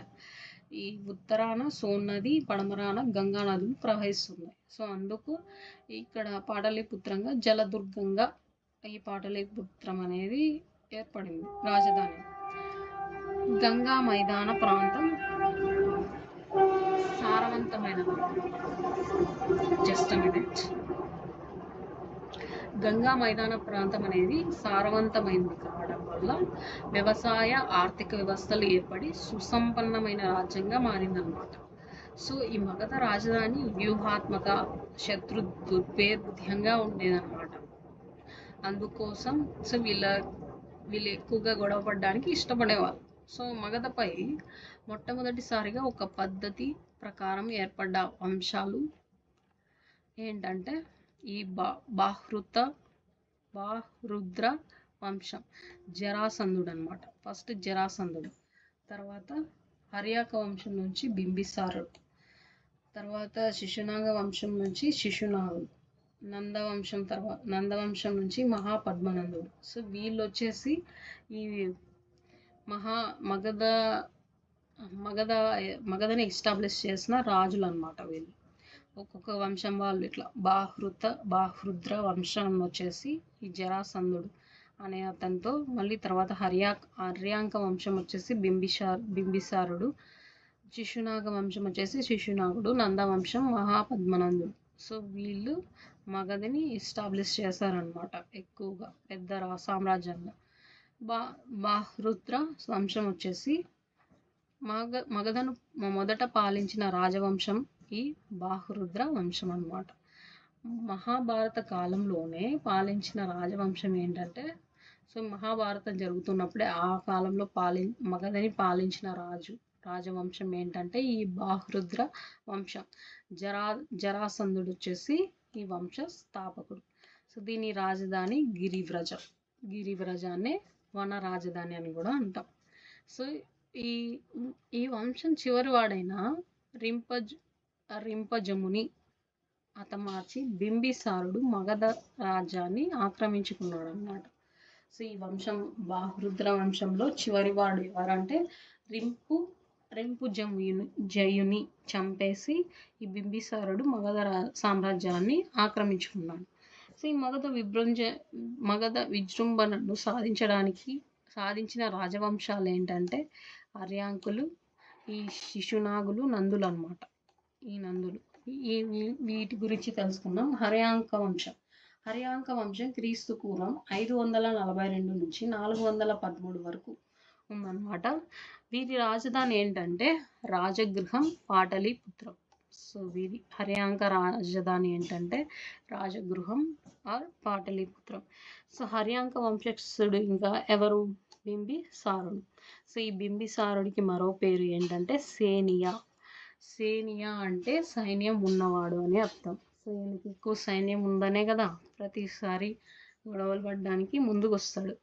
ఈ ఉత్తరాన సోన్ నది, పడమరాన గంగా నదులు ప్రవహిస్తున్నాయి. సో అందుకు ఇక్కడ పాటలీపుత్రంగా జలదుర్గంగా ఈ పాటలీపుత్రం అనేది ఏర్పడింది రాజధాని. గంగా మైదాన ప్రాంతం సారవంతమైన గంగా మైదాన ప్రాంతం అనేది సారవంతమైనది కావడం వల్ల వ్యవసాయ ఆర్థిక వ్యవస్థలు ఏర్పడి సుసంపన్నమైన రాజ్యంగా మారిందన్నమాట. సో ఈ మగధ రాజధాని వ్యూహాత్మక, శత్రు దుర్భేద్యంగా ఉండేదన్నమాట. అందుకోసం సో వీళ్ళు ఎక్కువగా గొడవ పడడానికి ఇష్టపడేవాళ్ళు. సో మగధపై మొట్టమొదటిసారిగా ఒక పద్ధతి ప్రకారం ఏర్పడ్డ వంశాలు ఏంటంటే ఈ బాహృద్ర వంశం, జరాసంధుడు అనమాట. ఫస్ట్ జరాసంధుడు, తర్వాత హర్యాక వంశం నుంచి బింబిసారుడు, తర్వాత శిశునాగ వంశం నుంచి శిశునాగుడు, నందవంశం నుంచి మహాపద్మనందుడు. సో వీళ్ళు వచ్చేసి ఈ మగధని ఎస్టాబ్లిష్ చేసిన రాజులు అనమాట. వీళ్ళు ఒక్కొక్క వంశం వాళ్ళు ఇట్లా బాహృద్ర వంశం వచ్చేసి ఈ జరాసంధుడు అనే అతనితో, మళ్ళీ తర్వాత హర్యాంక వంశం వచ్చేసి బింబిసారుడు, శిశునాగ వంశం వచ్చేసి శిశునాగుడు, నందవంశం మహాపద్మనందుడు. సో వీళ్ళు మగధని ఎస్టాబ్లిష్ చేశారనమాట ఎక్కువగా పెద్ద సామ్రాజ్యంగా. బాహృద్ర వంశం వచ్చేసి మగధను మొదట పాలించిన రాజవంశం ఈ బాహృద్ర వంశం అన్నమాట. మహాభారత కాలంలోనే పాలించిన రాజవంశం ఏంటంటే, సో మహాభారతం జరుగుతున్నప్పుడే ఆ కాలంలో మగధని పాలించిన రాజవంశం ఏంటంటే ఈ బాహృద్ర వంశం. జరాసంధుడు వచ్చేసి ఈ వంశ స్థాపకుడు. సో దీని రాజధాని గిరివ్రజాన్నే వన రాజధాని అని కూడా అంటాం. సో ఈ వంశం చివరి వాడైన రింపజముని హతమార్చి బింబిసారుడు మగధ రాజ్యాన్ని ఆక్రమించుకున్నాడు అన్నమాట. సో ఈ వంశం బాహృద్ర వంశంలో చివరి వాడు ఎవరంటే రింపుజయుని చంపేసి ఈ బింబిసారుడు మగధ సామ్రాజ్యాన్ని ఆక్రమించుకున్నాడు. సో ఈ మగధ విజృంభణను సాధించిన రాజవంశాలు ఏంటంటే ఆర్యాంకులు, ఈ శిశునాగులు, నందులు అన్నమాట. ఈ నందులు వీటి గురించి తెలుసుకుందాం. హర్యాంక వంశం క్రీస్తు పూర్వం 542 నుంచి 413 వరకు ఉందన్నమాట. వీరి రాజధాని ఏంటంటే రాజగృహం పాటలీపుత్రం. సో వీరి హర్యాంక రాజధాని ఏంటంటే రాజగృహం ఆర్ పాటలీపుత్రం. సో హర్యాంక వంశస్థుడు ఇంకా ఎవరు? బింబిసారుడు. సో ఈ బింబిసారుడికి మరో పేరు ఏంటంటే సేనియా. సేనియా అంటే సైన్యం ఉన్నవాడు అని అర్థం. సో ఈయనకి ఎక్కువ సైన్యం ఉందనే కదా ప్రతిసారి గొడవలు పడడానికి ముందుకు వస్తాడు.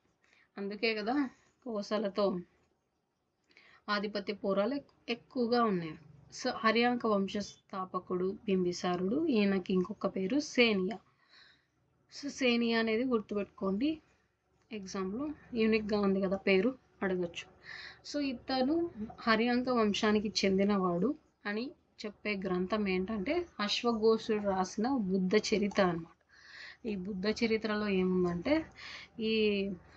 అందుకే కదా కోసలతో ఆధిపత్య పోరాలు ఎక్కువగా ఉన్నాయి. సో హర్యాంక వంశ స్థాపకుడు బింబిసారుడు. ఈయనకి ఇంకొక పేరు సేనియా. సో సేనియా అనేది గుర్తుపెట్టుకోండి, ఎగ్జామ్లో యూనిక్గా ఉంది కదా పేరు, అడగచ్చు. సో ఇతను హర్యాంక వంశానికి చెందినవాడు అని చెప్పే గ్రంథం ఏంటంటే అశ్వఘోషుడు రాసిన బుద్ధ చరిత్ర అన్నమాట. ఈ బుద్ధ చరిత్రలో ఏముందంటే ఈ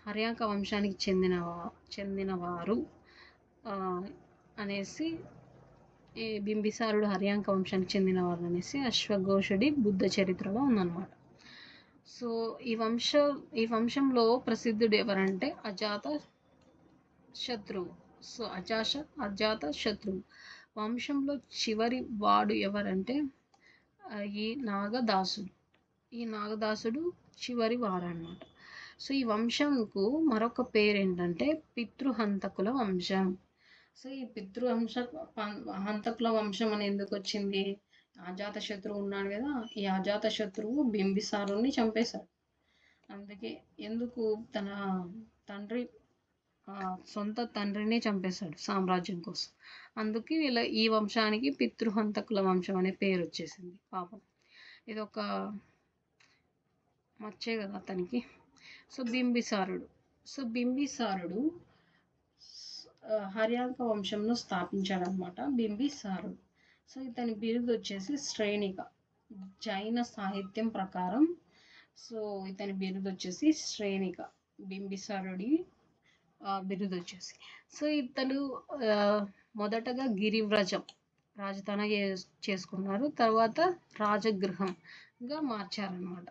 హర్యాంక వంశానికి చెందినవారు అనేసి, ఈ బింబిసారుడు హర్యాంక వంశానికి చెందినవారు అనేసి అశ్వఘోషుడి బుద్ధ చరిత్రలో ఉందన్నమాట. సో ఈ వంశంలో ప్రసిద్ధుడు ఎవరంటే అజాత శత్రువు. సో అజాత శత్రువు వంశంలో చివరి వాడు ఎవరంటే ఈ నాగదాసుడు. ఈ నాగదాసుడు చివరి వారన్నమాట. సో ఈ వంశంకు మరొక పేరు ఏంటంటే పితృహంతకుల వంశం. సో ఈ హంతకుల వంశం అని ఎందుకు వచ్చింది? అజాత శత్రువు ఉన్నాడు కదా, ఈ అజాత శత్రువు బింబిసారుని చంపేశాడు. అందుకే ఎందుకు తన తండ్రి సొంత తండ్రిని చంపేశాడు సామ్రాజ్యం కోసం. అందుకే ఈ వంశానికి పితృహంతకుల వంశం అనే పేరు వచ్చేసింది. పాపం ఇది ఒక మచ్చే కదా అతనికి. సో బింబిసారుడు హర్యాంక వంశంను స్థాపించాడు అనమాట బింబిసారుడు. సో ఇతని బిరుదు వచ్చేసి శ్రేణిక. జైన సాహిత్యం ప్రకారం సో ఇతని బిరుదు వచ్చేసి శ్రేణిక. బింబిసారుడి బిరుదు వచ్చేసి. సో ఇతను మొదటగా గిరివ్రజం రాజధాని చేసుకున్నారు, తర్వాత రాజగృహంగా మార్చారనమాట.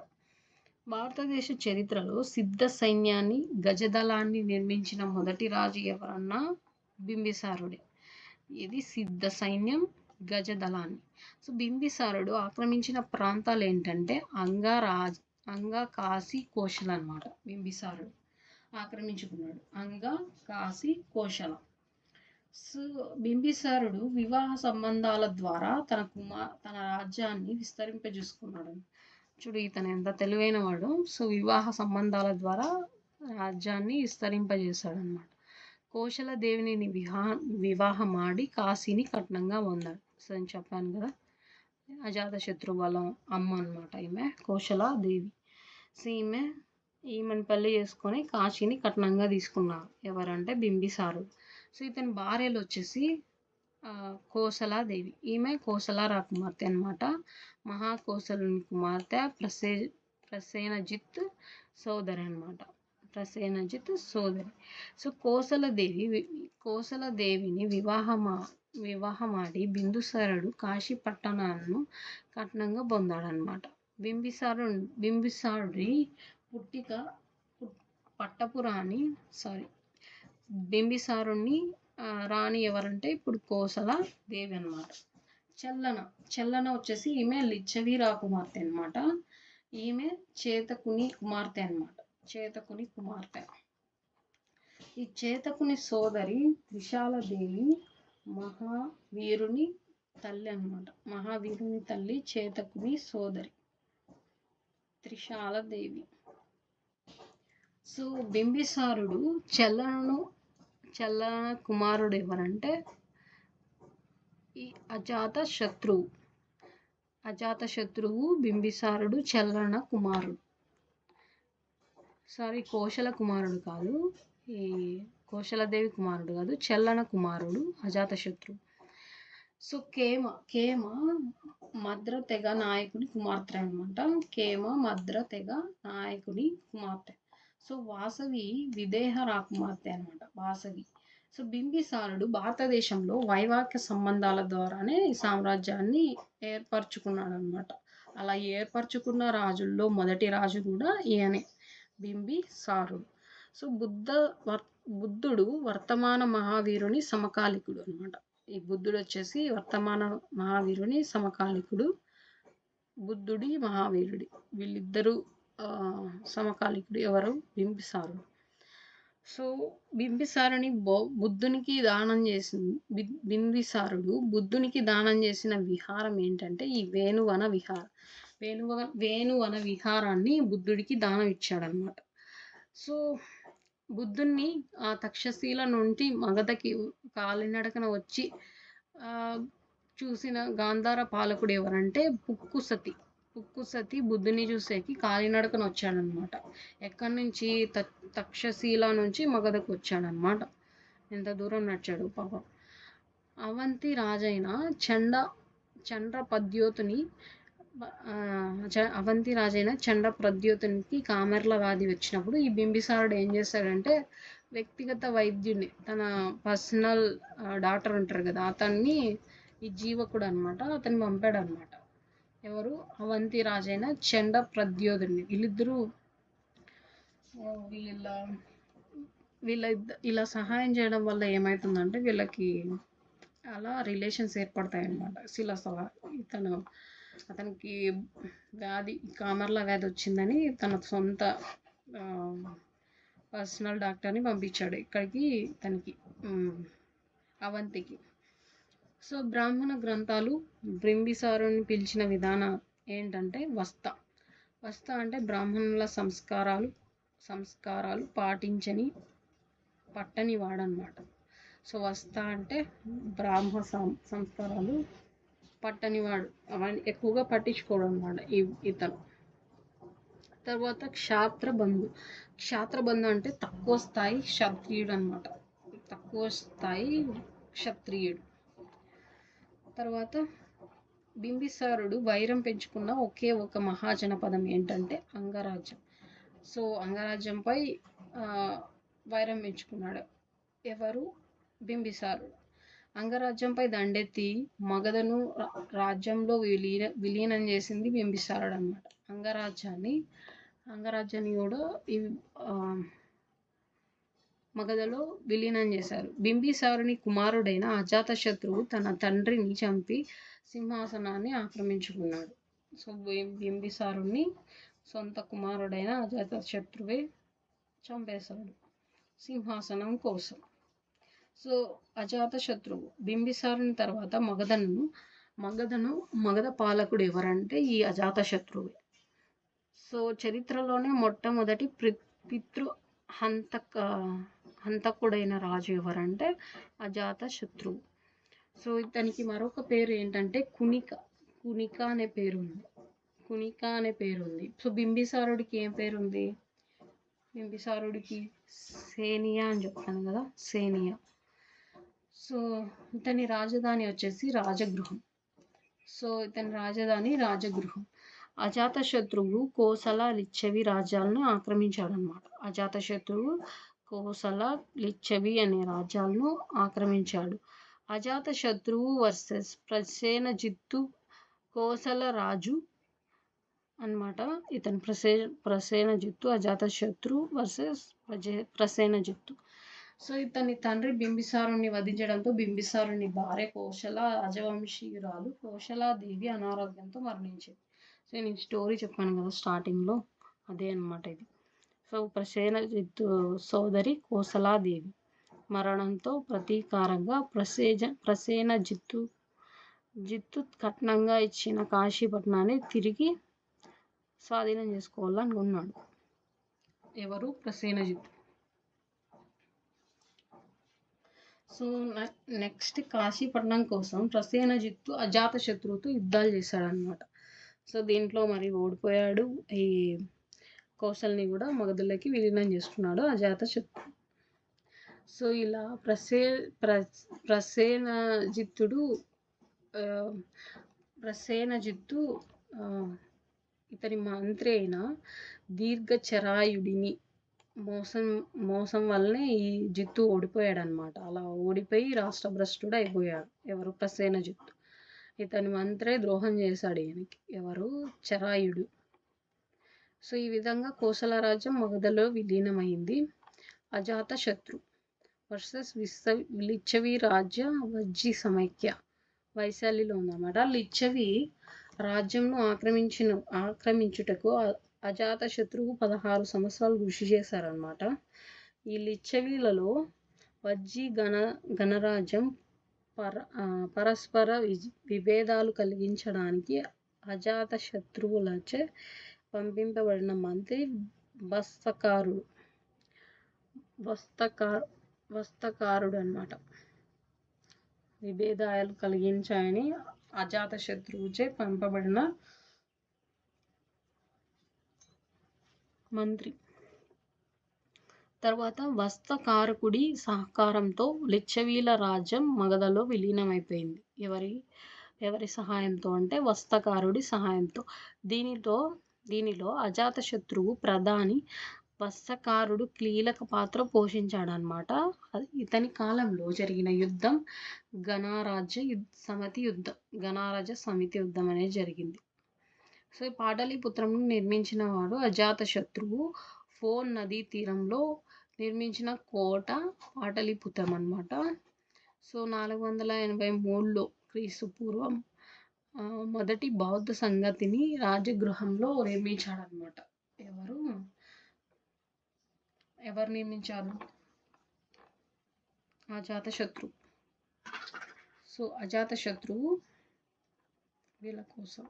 భారతదేశ చరిత్రలో సిద్ధ సైన్యాన్ని గజదళాన్ని నిర్మించిన మొదటి రాజు ఎవరన్నా బింబిసారుడే. ఇది సిద్ధ సైన్యం గజదళాన్ని. సో బింబిసారుడు ఆక్రమించిన ప్రాంతాలు ఏంటంటే అంగా కాశీ కోశల అనమాట. బింబిసారుడు ఆక్రమించుకున్నాడు అంగా కాశీ కోశల. సో బింబిసారుడు వివాహ సంబంధాల ద్వారా తన రాజ్యాన్ని విస్తరింపజేసుకున్నాడు. చూడు ఇతను ఎంత తెలివైన వాడు. సో వివాహ సంబంధాల ద్వారా రాజ్యాన్ని విస్తరింపజేశాడు అనమాట. కోశల దేవిని వివాహమాడి కాశీని కట్నంగా పొందాడు. సో నేను చెప్పాను కదా, అజాత శత్రు వాళ్ళ అమ్మ అనమాట ఈమె కోశల దేవి. సో ఈమెను పెళ్లి చేసుకొని కాశీని కట్నంగా తీసుకున్నారు. ఎవరంటే బింబిసారుడు. సో ఇతని భార్యలు వచ్చేసి కోసలాదేవి. ఈమె కోసల రాకుమార్తె అనమాట. మహాకోసలుని కుమార్తె ప్రసేనజిత్ సోదరి అనమాట. ప్రసేనజిత్ సోదరి. సో కోసలదేవిని వివాహమాడి బిందుసారుడు కాశీ పట్టణాలను కట్నంగా పొందాడనమాట. బింబిసారుడి పుట్టిక బింబిసారుణ్ణి రాణి ఎవరంటే ఇప్పుడు కోసల దేవి అనమాట. చెల్లన వచ్చేసి ఈమె లిచ్చవి రాకుమార్తె అనమాట. ఈమె చేతకుని కుమార్తె అనమాట. చేతకుని కుమార్తె. ఈ చేతకుని సోదరి త్రిశాలదేవి మహావీరుని తల్లి అనమాట. మహావీరుని తల్లి చేతకుని సోదరి త్రిశాలదేవి. సో బింబిసారుడు చెల్లన కుమారుడు ఎవరంటే ఈ అజాత శత్రువు బింబిసారుడు చెల్లన కుమారుడు. కోశల కుమారుడు కాదు, ఈ కోశలదేవి కుమారుడు కాదు, చెల్లన కుమారుడు అజాత శత్రువు. సో కేమ మద్ర తెగ నాయకుని కుమార్తె అనమాట. కేమ మద్ర తెగ నాయకుని కుమార్తె. సో వాసవి విదేహ రాకుమార్తె అనమాట. వాసవి. సో బింబిసారుడు భారతదేశంలో వైవాహిక సంబంధాల ద్వారానే ఈ సామ్రాజ్యాన్ని ఏర్పరచుకున్నాడు అనమాట. అలా ఏర్పరచుకున్న రాజుల్లో మొదటి రాజు కూడా ఈయనే బింబిసారుడు. సో బుద్ధుడు వర్తమాన మహావీరుని సమకాలికుడు అనమాట. ఈ బుద్ధుడు వచ్చేసి వర్తమాన మహావీరుని సమకాలికుడు. బుద్ధుడి మహావీరుడి వీళ్ళిద్దరూ సమకాలికుడు. ఎవరు? బింబిసారుడు. సో బింబిసారుని బుద్ధునికి దానం చేసింది. బింబిసారుడు బుద్ధునికి దానం చేసిన విహారం ఏంటంటే ఈ వేణువన విహారం. వేణువన విహారాన్ని బుద్ధుడికి దానం ఇచ్చాడనమాట. సో బుద్ధుణ్ణి ఆ తక్షశీల నుండి మగధకి కాలినడకన వచ్చి చూసిన గాంధార పాలకుడు ఎవరంటే పుక్కుసతి. పుక్కుసతి బుద్ధుని చూసేకి కాలినడకన వచ్చాడనమాట. ఎక్కడి నుంచి? తక్షశీల నుంచి మగధకు వచ్చాడనమాట. ఎంత దూరం నడిచాడు పాపం. అవంతి రాజైన అవంతి రాజైన చండ ప్రద్యోతునికి కామెర్ల వ్యాధి వచ్చినప్పుడు ఈ బింబిసారుడు ఏం చేశాడంటే వ్యక్తిగత వైద్యుని, తన పర్సనల్ డాక్టర్ ఉంటారు కదా, అతన్ని, ఈ జీవకుడు అనమాట, అతన్ని పంపాడు అనమాట. ఎవరు? అవంతి రాజైన చండ ప్రద్యోతుని. వీళ్ళిద్దరూ ఇలా సహాయం చేయడం వల్ల ఏమవుతుందంటే వీళ్ళకి అలా రిలేషన్స్ ఏర్పడతాయి అన్నమాట. అతనికి కామర్ల వ్యాధి వచ్చిందని తన సొంత పర్సనల్ డాక్టర్ని పంపించాడు ఇక్కడికి, తనకి అవంతికి. సో బ్రాహ్మణ గ్రంథాలు బింబిసారుని పిలిచిన విధానం ఏంటంటే వస్త అంటే బ్రాహ్మణుల సంస్కారాలు పట్టని వాడనమాట. సో వస్త అంటే బ్రాహ్మణ సంస్కారాలు పట్టనివాడు, అవన్నీ ఎక్కువగా పట్టించుకోవడం అన్నమాట ఇతను. తర్వాత క్షాత్రబంధు అంటే తక్కువ స్థాయి క్షత్రియుడు అనమాట. తర్వాత బింబిసారుడు వైరం పెంచుకున్న ఒకే ఒక మహాజనపదం ఏంటంటే అంగరాజ్యం. సో అంగరాజ్యంపై వైరం పెంచుకున్నాడు. ఎవరు? బింబిసారుడు. అంగరాజ్యంపై దండెత్తి మగధను రాజ్యంలో విలీనం చేసింది బింబిసారుడు అనమాట. అంగరాజ్యాన్ని కూడా మగధలో విలీనం చేశారు. బింబిసారుని కుమారుడైన అజాతశత్రువు తన తండ్రిని చంపి సింహాసనాన్ని ఆక్రమించుకున్నాడు. సో బింబిసారుని సొంత కుమారుడైన అజాతశత్రువే చంపేశాడు సింహాసనం కోసం. సో అజాతశత్రువు బింబిసారుని తర్వాత మగధ పాలకుడు ఎవరంటే ఈ అజాతశత్రువే. సో చరిత్రలోనే మొట్టమొదటి హంతకుడైన రాజు ఎవరంటే అజాతశత్రువు. సో ఇతనికి మరొక పేరు ఏంటంటే కునిక అనే పేరుంది. సో బింబిసారుడికి ఏం పేరుంది? బింబిసారుడికి సేనియా అని చెప్తాను కదా, సేనియా. సో ఇతని రాజధాని వచ్చేసి రాజగృహం. అజాతశత్రువు కోసల లిచ్చవి రాజ్యాలను ఆక్రమించాడనమాట. అజాతశత్రువు కోసల లిచ్చవి అనే రాజ్యాలను ఆక్రమించాడు. అజాతశత్రువు వర్సెస్ ప్రసేనజిత్తు కోసల రాజు అన్నమాట. ఇతను ప్రసేనజిత్తు, అజాతశత్రు వర్సెస్ ప్రసేనజిత్తు. సో ఇతని తండ్రి బింబిసారుని వధించడంతో బింబిసారుని భార్య కోశల రాజవంశీయురాలు కోశలాదేవి అనారోగ్యంతో మరణించింది. సో నేను స్టోరీ చెప్పాను కదా స్టార్టింగ్లో, అదే అనమాట ఇది. సో ప్రసేనజిత్తు సోదరి కోశలాదేవి మరణంతో ప్రతీకారంగా ప్రసేనజిత్తు కట్నంగా ఇచ్చిన కాశీపట్నాన్ని తిరిగి స్వాధీనం చేసుకోవాలనుకున్నాడు. ఎవరు? ప్రసేనజిత్తు. సో నెక్స్ట్ కాశీపట్నం కోసం ప్రసేనజిత్తు అజాతశత్రువుతో యుద్ధాలు చేశాడనమాట. సో దీంట్లో మరి ఓడిపోయాడు. ఈ కోసల్ని కూడా మగధలోకి విలీనం చేసుకున్నాడు అజాతశత్రు. సో ఇలా ప్రసేనజిత్తు ఇతని మంత్రి అయిన దీర్ఘచరాయుడిని మోసం వల్లనే ఈ జిత్తు ఓడిపోయాడు అనమాట. అలా ఓడిపోయి రాష్ట్రభ్రష్టుడు అయిపోయాడు. ఎవరు? ప్రసేనజిత్తు. ఇతని మంత్రే ద్రోహం చేశాడు ఈయనకి. ఎవరు? చరాయుడు. సో ఈ విధంగా కోసల రాజ్యం మగధలో విలీనమైంది. అజాతశత్రు వర్సెస్ లిచ్చవి రాజ్య వజ్జీ సమైక్య వైశాలిలో ఉందన్నమాట. లిచ్చవి రాజ్యంను ఆక్రమించుటకు అజాత శత్రువు 16 సంవత్సరాలు కృషి చేశారనమాట. ఈ లిచ్చవీలలో వజ్జీ గణరాజ్యం పరస్పర విభేదాలు కలిగించడానికి అజాత శత్రువులచే పంపింపబడిన మంత్రి వస్తకారుడు అన్నమాట. విభేదాలు కలిగించాయని అజాత శత్రువుచే పంపబడిన మంత్రి. తర్వాత వస్తకారకుడి సహకారంతో లిచ్చవీల రాజ్యం మగధలో విలీనమైపోయింది. ఎవరి సహాయంతో అంటే వస్తకారుడి సహాయంతో. దీనిలో అజాతశత్రువు ప్రధాని వస్తకారుడు కీలక పాత్ర పోషించాడనమాట. ఇతని కాలంలో జరిగిన యుద్ధం గణరాజ్య సమితి యుద్ధం అనేది జరిగింది. సో ఈ పాటలీపుత్రంను నిర్మించిన వాడు అజాతశత్రువు. ఫోన్ నదీ తీరంలో నిర్మించిన కోట పాటలీపుత్రం అన్నమాట. సో 483లో క్రీస్తుపూర్వం మొదటి బౌద్ధ సంగతిని రాజగృహంలో నిర్మించాడనమాట. ఎవరు నిర్మించారు? అజాతశత్రువు. సో అజాతశత్రువు వీళ్ళ కోసం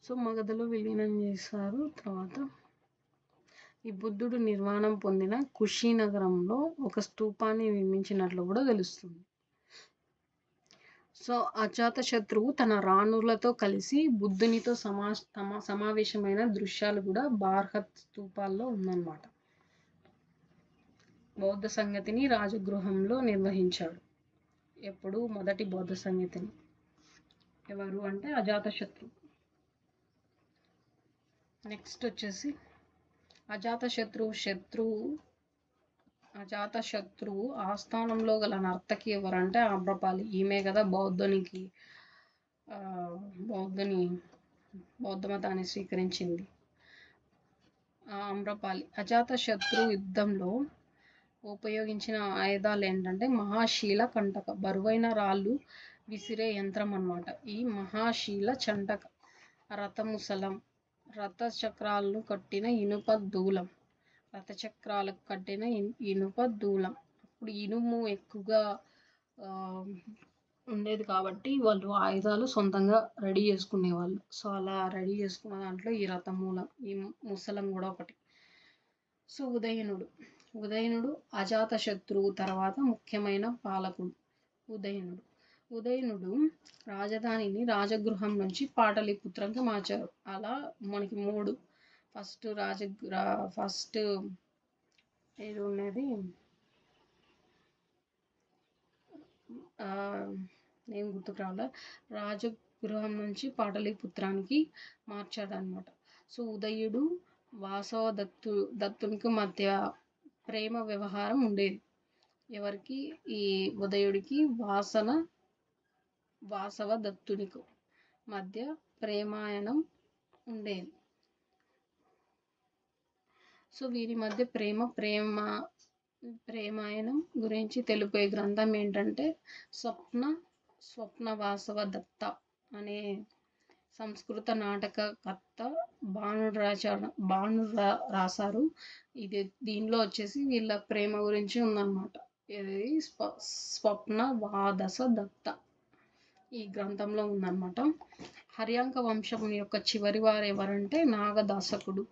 సో మగధలో విలీనం చేశారు. తర్వాత ఈ బుద్ధుడు నిర్వాణం పొందిన కుషినగరంలో ఒక స్తూపాన్ని నిర్మించినట్లు కూడా తెలుస్తుంది. సో అజాతశత్రువు తన రాణులతో కలిసి బుద్ధునితో సమావేశమైన దృశ్యాలు కూడా బార్హత్ స్తూపాల్లో ఉందన్నమాట. బౌద్ధ సంగతిని రాజగృహంలో నిర్వహించాడు. ఎప్పుడు? మొదటి బౌద్ధ సంగతిని. ఎవరు అంటే అజాతశత్రువు. నెక్స్ట్ వచ్చేసి అజాతశత్రువు ఆస్థానంలో గల నర్తకి ఎవరంటే ఆమ్రపాలి. ఈమె కదా బౌద్ధ మతాన్ని స్వీకరించింది. ఆమ్రపాలి. అజాతశత్రు యుద్ధంలో ఉపయోగించిన ఆయుధాలు ఏంటంటే మహాశీల కంటక, బరువైన రాళ్ళు విసిరే యంత్రం అన్నమాట. ఈ మహాశీల చంటక, రథముసలం, రథచక్రాలకు కట్టిన ఇనుప దూలం. అప్పుడు ఇనుము ఎక్కువగా ఉండేది కాబట్టి వాళ్ళు ఆయుధాలు సొంతంగా రెడీ చేసుకునేవాళ్ళు. సో అలా రెడీ చేసుకున్న దాంట్లో ఈ రథమూలం, ఈ ముసలం కూడా ఒకటి. సో ఉదయనుడు అజాతశత్రువు తర్వాత ముఖ్యమైన పాలకుడు ఉదయనుడు రాజధానిని రాజగృహం నుంచి పాటలీపుత్రంకి మార్చారు. అలా మనకి 3 ఫస్ట్ ఏది ఉన్నది ఏం గుర్తుకు రావాల, రాజగృహం నుంచి పాటలీపుత్రానికి మార్చాడనమాట. సో ఉదయుడు వాసవ దత్తునికి మధ్య ప్రేమ వ్యవహారం ఉండేది. ఎవరికి? ఈ ఉదయుడికి వాసవ దత్తునికి మధ్య ప్రేమాయణం ఉండేది. సో వీరి మధ్య ప్రేమాయణం గురించి తెలిపే గ్రంథం ఏంటంటే స్వప్న వాసవ దత్త అనే సంస్కృత నాటకకర్త బాణుడు రాశారు. దీనిలో వచ్చేసి వీళ్ళ ప్రేమ గురించి ఉందన్నమాట. ఇది స్వప్న వాదస దత్త ఈ గ్రంథంలో ఉందన్నమాట. హర్యాంక వంశం యొక్క చివరి వారు ఎవరంటే నాగదశకుడు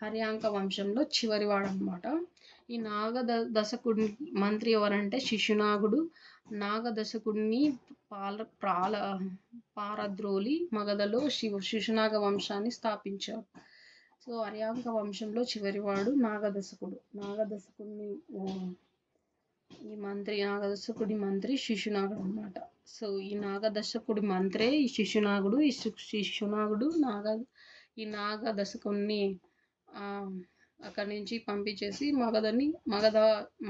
హర్యాంక వంశంలో చివరివాడు అనమాట. ఈ నాగదశకుడి మంత్రి ఎవరంటే శిశునాగుడు. నాగదశకుడిని పారద్రోలి మగధలో శిశునాగ వంశాన్ని స్థాపించారు. సో హర్యాంక వంశంలో చివరివాడు నాగదశకుడిని నాగదశకుడి మంత్రి శిశునాగుడు అనమాట. సో ఈ నాగదశకుడి మంత్రే ఈ శిశునాగుడు. ఈ నాగదశకుడిని అక్కడి నుంచి పంపించేసి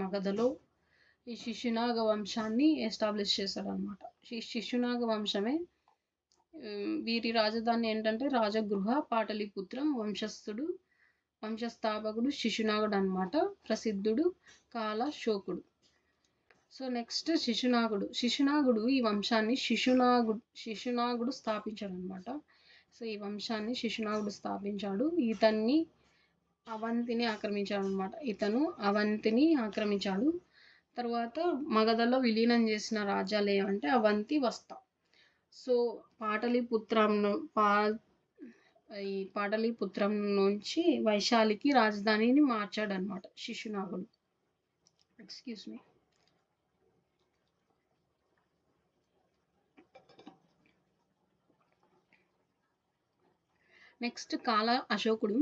మగధలో ఈ శిశునాగ వంశాన్ని ఎస్టాబ్లిష్ చేశాడు అనమాట. ఈ శిశునాగ వంశమే వీరి రాజధాని ఏంటంటే రాజగృహ, పాటలీపుత్రం. వంశస్థాపకుడు శిశునాగుడు అన్నమాట. ప్రసిద్ధుడు కాలశోకుడు. సో నెక్స్ట్ శిశునాగుడు ఈ వంశాన్ని శిశునాగుడు స్థాపించాడు అనమాట. సో ఈ వంశాన్ని శిశునాగుడు స్థాపించాడు. ఇతను అవంతిని ఆక్రమించాడు. తర్వాత మగధలో విలీనం చేసిన రాజ్యాలు ఏమంటే అవంతి, వస్తా. సో పాటలీపుత్రం నుంచి వైశాలికి రాజధానిని మార్చాడు అనమాట శిశునాగుడు. Excuse me. నెక్స్ట్ కాల అశోకుడు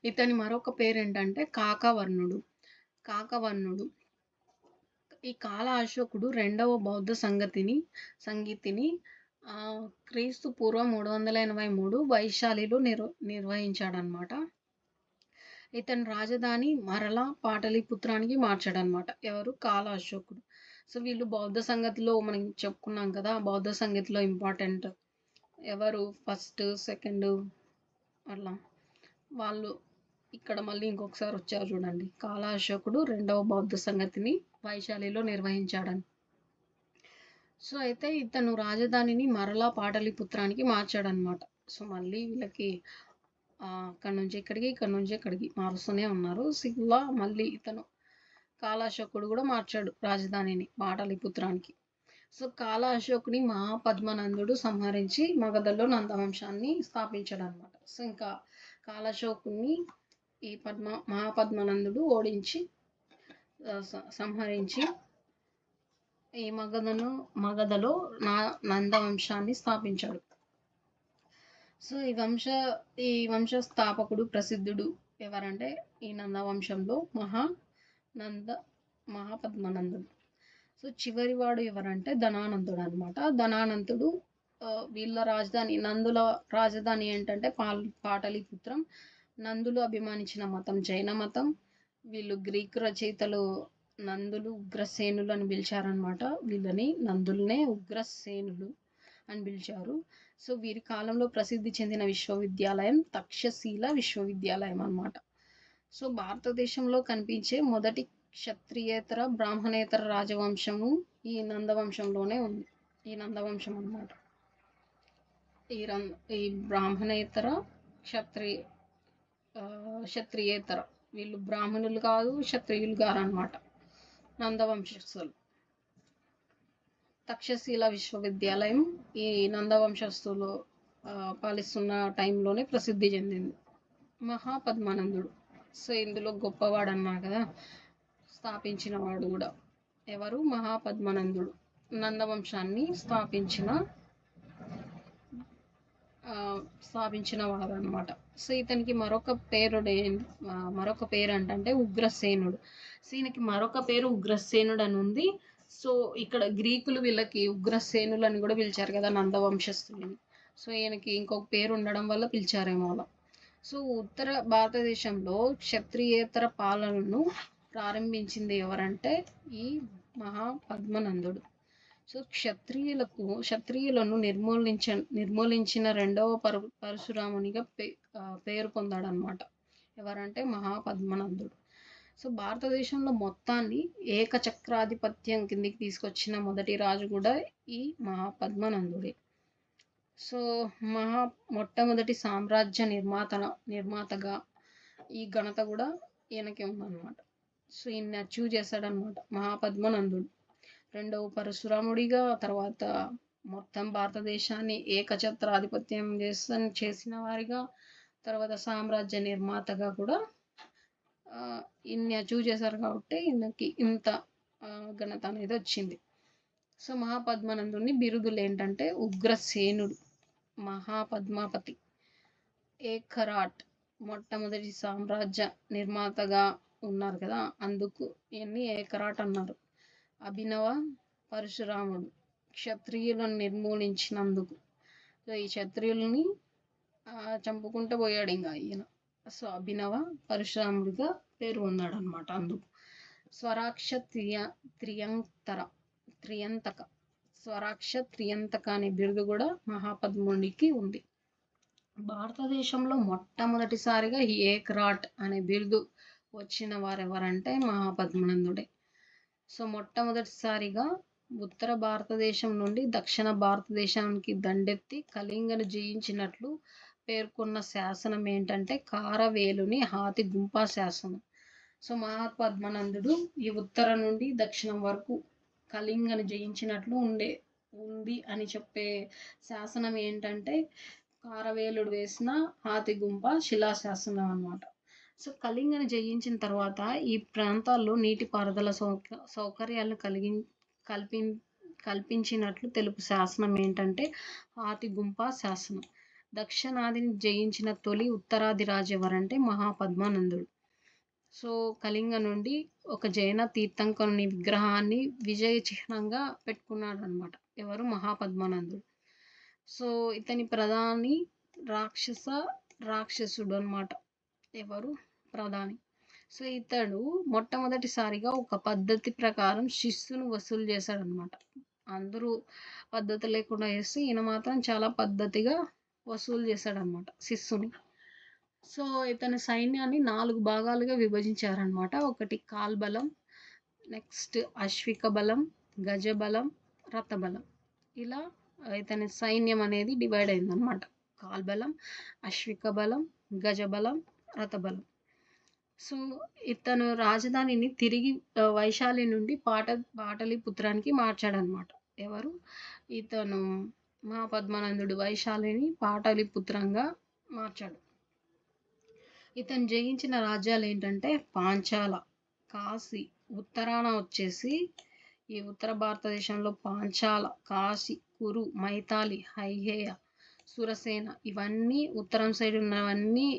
ఇతని మరొక పేరు ఏంటంటే కాకవర్ణుడు. ఈ కాల అశోకుడు రెండవ బౌద్ధ సంగీతిని క్రీస్తు పూర్వం 383 వైశాలిలో నిర్వహించాడనమాట. ఇతని రాజధాని మరలా పాటలీపుత్రానికి మార్చాడనమాట. ఎవరు? కాల అశోకుడు. సో వీళ్ళు బౌద్ధ సంగతిలో మనం చెప్పుకున్నాం కదా, బౌద్ధ సంగతిలో ఇంపార్టెంట్ ఎవరు? ఫస్ట్, సెకండ్ అట్లా వాళ్ళు ఇక్కడ మళ్ళీ ఇంకొకసారి వచ్చారు చూడండి. కాల అశోకుడు రెండవ బౌద్ధ సంగతిని వైశాలిలో నిర్వహించాడని. సో అయితే ఇతను రాజధానిని మరలా పాటలీపుత్రానికి మార్చాడనమాట. సో మళ్ళీ వీళ్ళకి అక్కడ నుంచి ఇక్కడికి మారుస్తూనే ఉన్నారు. సిగ్లా మళ్ళీ ఇతను కాలాశోకుడు కూడా మార్చాడు రాజధానిని పాటలీపుత్రానికి. సో కాల అశోకుని మహాపద్మనందుడు సంహరించి మగధలో నందవంశాన్ని స్థాపించాడు అనమాట. సో ఇంకా కాలశోకుని ఈ మహాపద్మనందుడు ఓడించి సంహరించి ఈ మగధలో నందవంశాన్ని స్థాపించాడు. సో ఈ వంశ స్థాపకుడు ప్రసిద్ధుడు ఎవరంటే ఈ నందవంశంలో మహాపద్మనందుడు. సో చివరివాడు ఎవరంటే ధనానందుడు అనమాట. ధనానందుడు వీళ్ళ రాజధాని నందుల రాజధాని ఏంటంటే పాటలీపుత్రం. నందులు అభిమానించిన మతం జైన మతం. వీళ్ళు గ్రీకు రచయితలు నందులు ఉగ్రసేనులు అని పిలిచారనమాట. వీళ్ళని నందులనే ఉగ్రసేనులు అని పిలిచారు. సో వీరి కాలంలో ప్రసిద్ధి చెందిన విశ్వవిద్యాలయం తక్షశిల విశ్వవిద్యాలయం అన్నమాట. సో భారతదేశంలో కనిపించే మొదటి క్షత్రియేతర బ్రాహ్మణేతర రాజవంశము ఈ నందవంశంలోనే ఉంది. ఈ నందవంశం అన్నమాట. ఈ బ్రాహ్మణేతర క్షత్రియేతర వీళ్ళు బ్రాహ్మణులు కాదు, క్షత్రియులు కాదు అన్నమాట. నందవంశస్థులు. తక్షశిల విశ్వవిద్యాలయం ఈ నందవంశస్థులు పాలిస్తున్న టైంలోనే ప్రసిద్ధి చెందింది. మహాపద్మనందుడు. సో ఇందులో గొప్పవాడు అన్నా కదా, స్థాపించిన వాడు కూడా ఎవరు? మహాపద్మనందుడు. నందవంశాన్ని స్థాపించిన వాడు అనమాట. సో ఇతనికి మరొక పేరు అంటే ఉగ్రసేనుడు. సో ఈయనకి మరొక పేరు ఉగ్రసేనుడు అని ఉంది. సో ఇక్కడ గ్రీకులు వీళ్ళకి ఉగ్రసేనులు అని కూడా పిలిచారు కదా నందవంశస్థులని. సో ఈయనకి ఇంకొక పేరు ఉండడం వల్ల పిలిచారేమో అలా. సో ఉత్తర భారతదేశంలో క్షత్రియేతర పాలనను ప్రారంభించింది ఎవరంటే ఈ మహాపద్మనందుడు. సో క్షత్రియులను నిర్మూలించిన రెండవ పరశురామునిగా పేరు పొందాడనమాట. ఎవరంటే మహాపద్మనందుడు. సో భారతదేశంలో మొత్తాన్ని ఏకచక్రాధిపత్యం కిందికి తీసుకొచ్చిన మొదటి రాజు కూడా ఈ మహాపద్మనందుడే. సో మొట్టమొదటి సామ్రాజ్య నిర్మాతగా ఈ ఘనత కూడా ఈయనకే ఉందన్నమాట. సో ఈయన అచీవ్ చేశాడనమాట మహాపద్మనందుడు. రెండవ పరశురాముడిగా, తర్వాత మొత్తం భారతదేశాన్ని ఏకఛత్రాధిపత్యం చేసిన వారిగా, తర్వాత సామ్రాజ్య నిర్మాతగా కూడా ఇన్ని అచీవ్ చేశారు కాబట్టి ఈయనకి ఇంత ఘనత అనేది వచ్చింది. సో మహాపద్మనందుని బిరుదులు ఏంటంటే ఉగ్రసేనుడు, మహాపద్మాపతి, ఏకరాట్, మొట్టమొదటి సామ్రాజ్య నిర్మాతగా ఉన్నారు కదా అందుకు ఇవన్నీ ఏకరాట్ అన్నారు. అభినవ పరశురాముడు, క్షత్రియులను నిర్మూలించినందుకు. సో ఈ క్షత్రియులని చంపుకుంటూ పోయాడు ఇంకా ఈయన. సో అభినవ పరశురాముడిగా పేరు ఉన్నాడు అనమాట. అందుకు స్వరాక్ష త్రియంతక స్వరాక్ష త్రియంతక అనే బిరుదు కూడా మహాపద్మునికి ఉంది. భారతదేశంలో మొట్టమొదటిసారిగా ఏక్రాట్ అనే బిరుదు వచ్చిన వారెవరంటే మహాపద్మనందుడే. సో మొట్టమొదటిసారిగా ఉత్తర భారతదేశం నుండి దక్షిణ భారతదేశానికి దండెత్తి కళింగను జయించినట్లు పేర్కొన్న శాసనం ఏంటంటే కారవేలుని హాతి గుంపా శాసనం. సో మహాపద్మనందుడు ఈ ఉత్తర నుండి దక్షిణం వరకు కళింగను జయించినట్లు ఉంది అని చెప్పే శాసనం ఏంటంటే కారవేలుడు వేసిన హాతి గుంప శిలాశాసనం అన్నమాట. సో కళింగను జయించిన తర్వాత ఈ ప్రాంతాల్లో నీటిపారుదల సౌకర్యాలను కల్పించినట్లు తెలుపు శాసనం ఏంటంటే హాతి గుంప శాసనం. దక్షిణాదిని జయించిన తొలి ఉత్తరాది రాజు ఎవరంటే మహాపద్మనందుడు. సో కళింగ నుండి ఒక జైన తీర్థంకరుని విగ్రహాన్ని విజయ చిహ్నంగా పెట్టుకున్నాడు అనమాట. ఎవరు? మహాపద్మనందుడు. సో ఇతని ప్రధాని రాక్షసుడు అనమాట. ఎవరు? ప్రధాని. సో ఇతడు మొట్టమొదటిసారిగా ఒక పద్ధతి ప్రకారం శిస్సును వసూలు చేశాడనమాట. అందరూ పద్ధతి లేకుండా చేస్తే ఈయన మాత్రం చాలా పద్ధతిగా వసూలు చేశాడనమాట శిస్సుని. సో ఇతని సైన్యాన్ని 4 భాగాలుగా విభజించారనమాట. ఒకటి కాల్బలం, నెక్స్ట్ అశ్విక బలం, గజబలం, రథబలం. ఇలా ఇతని సైన్యం అనేది డివైడ్ అయిందనమాట. కాల్బలం, అశ్విక బలం, గజబలం, రథబలం. సో ఇతను రాజధానిని తిరిగి వైశాలి నుండి పాటలీపుత్రానికి మార్చాడనమాట. ఎవరు? ఇతను మహాపద్మనందుడు వైశాలిని పాటలీపుత్రంగా మార్చాడు. ఇతను జయించిన రాజ్యాలు ఏంటంటే పాంచాల, కాశీ, ఉత్తరాన వచ్చేసి ఈ ఉత్తర భారతదేశంలో పాంచాల, కాశీ, కురు, మైతాలి, హైహేయ, సురసేన ఇవన్నీ ఉత్తరం సైడ్ ఉన్నవన్నీ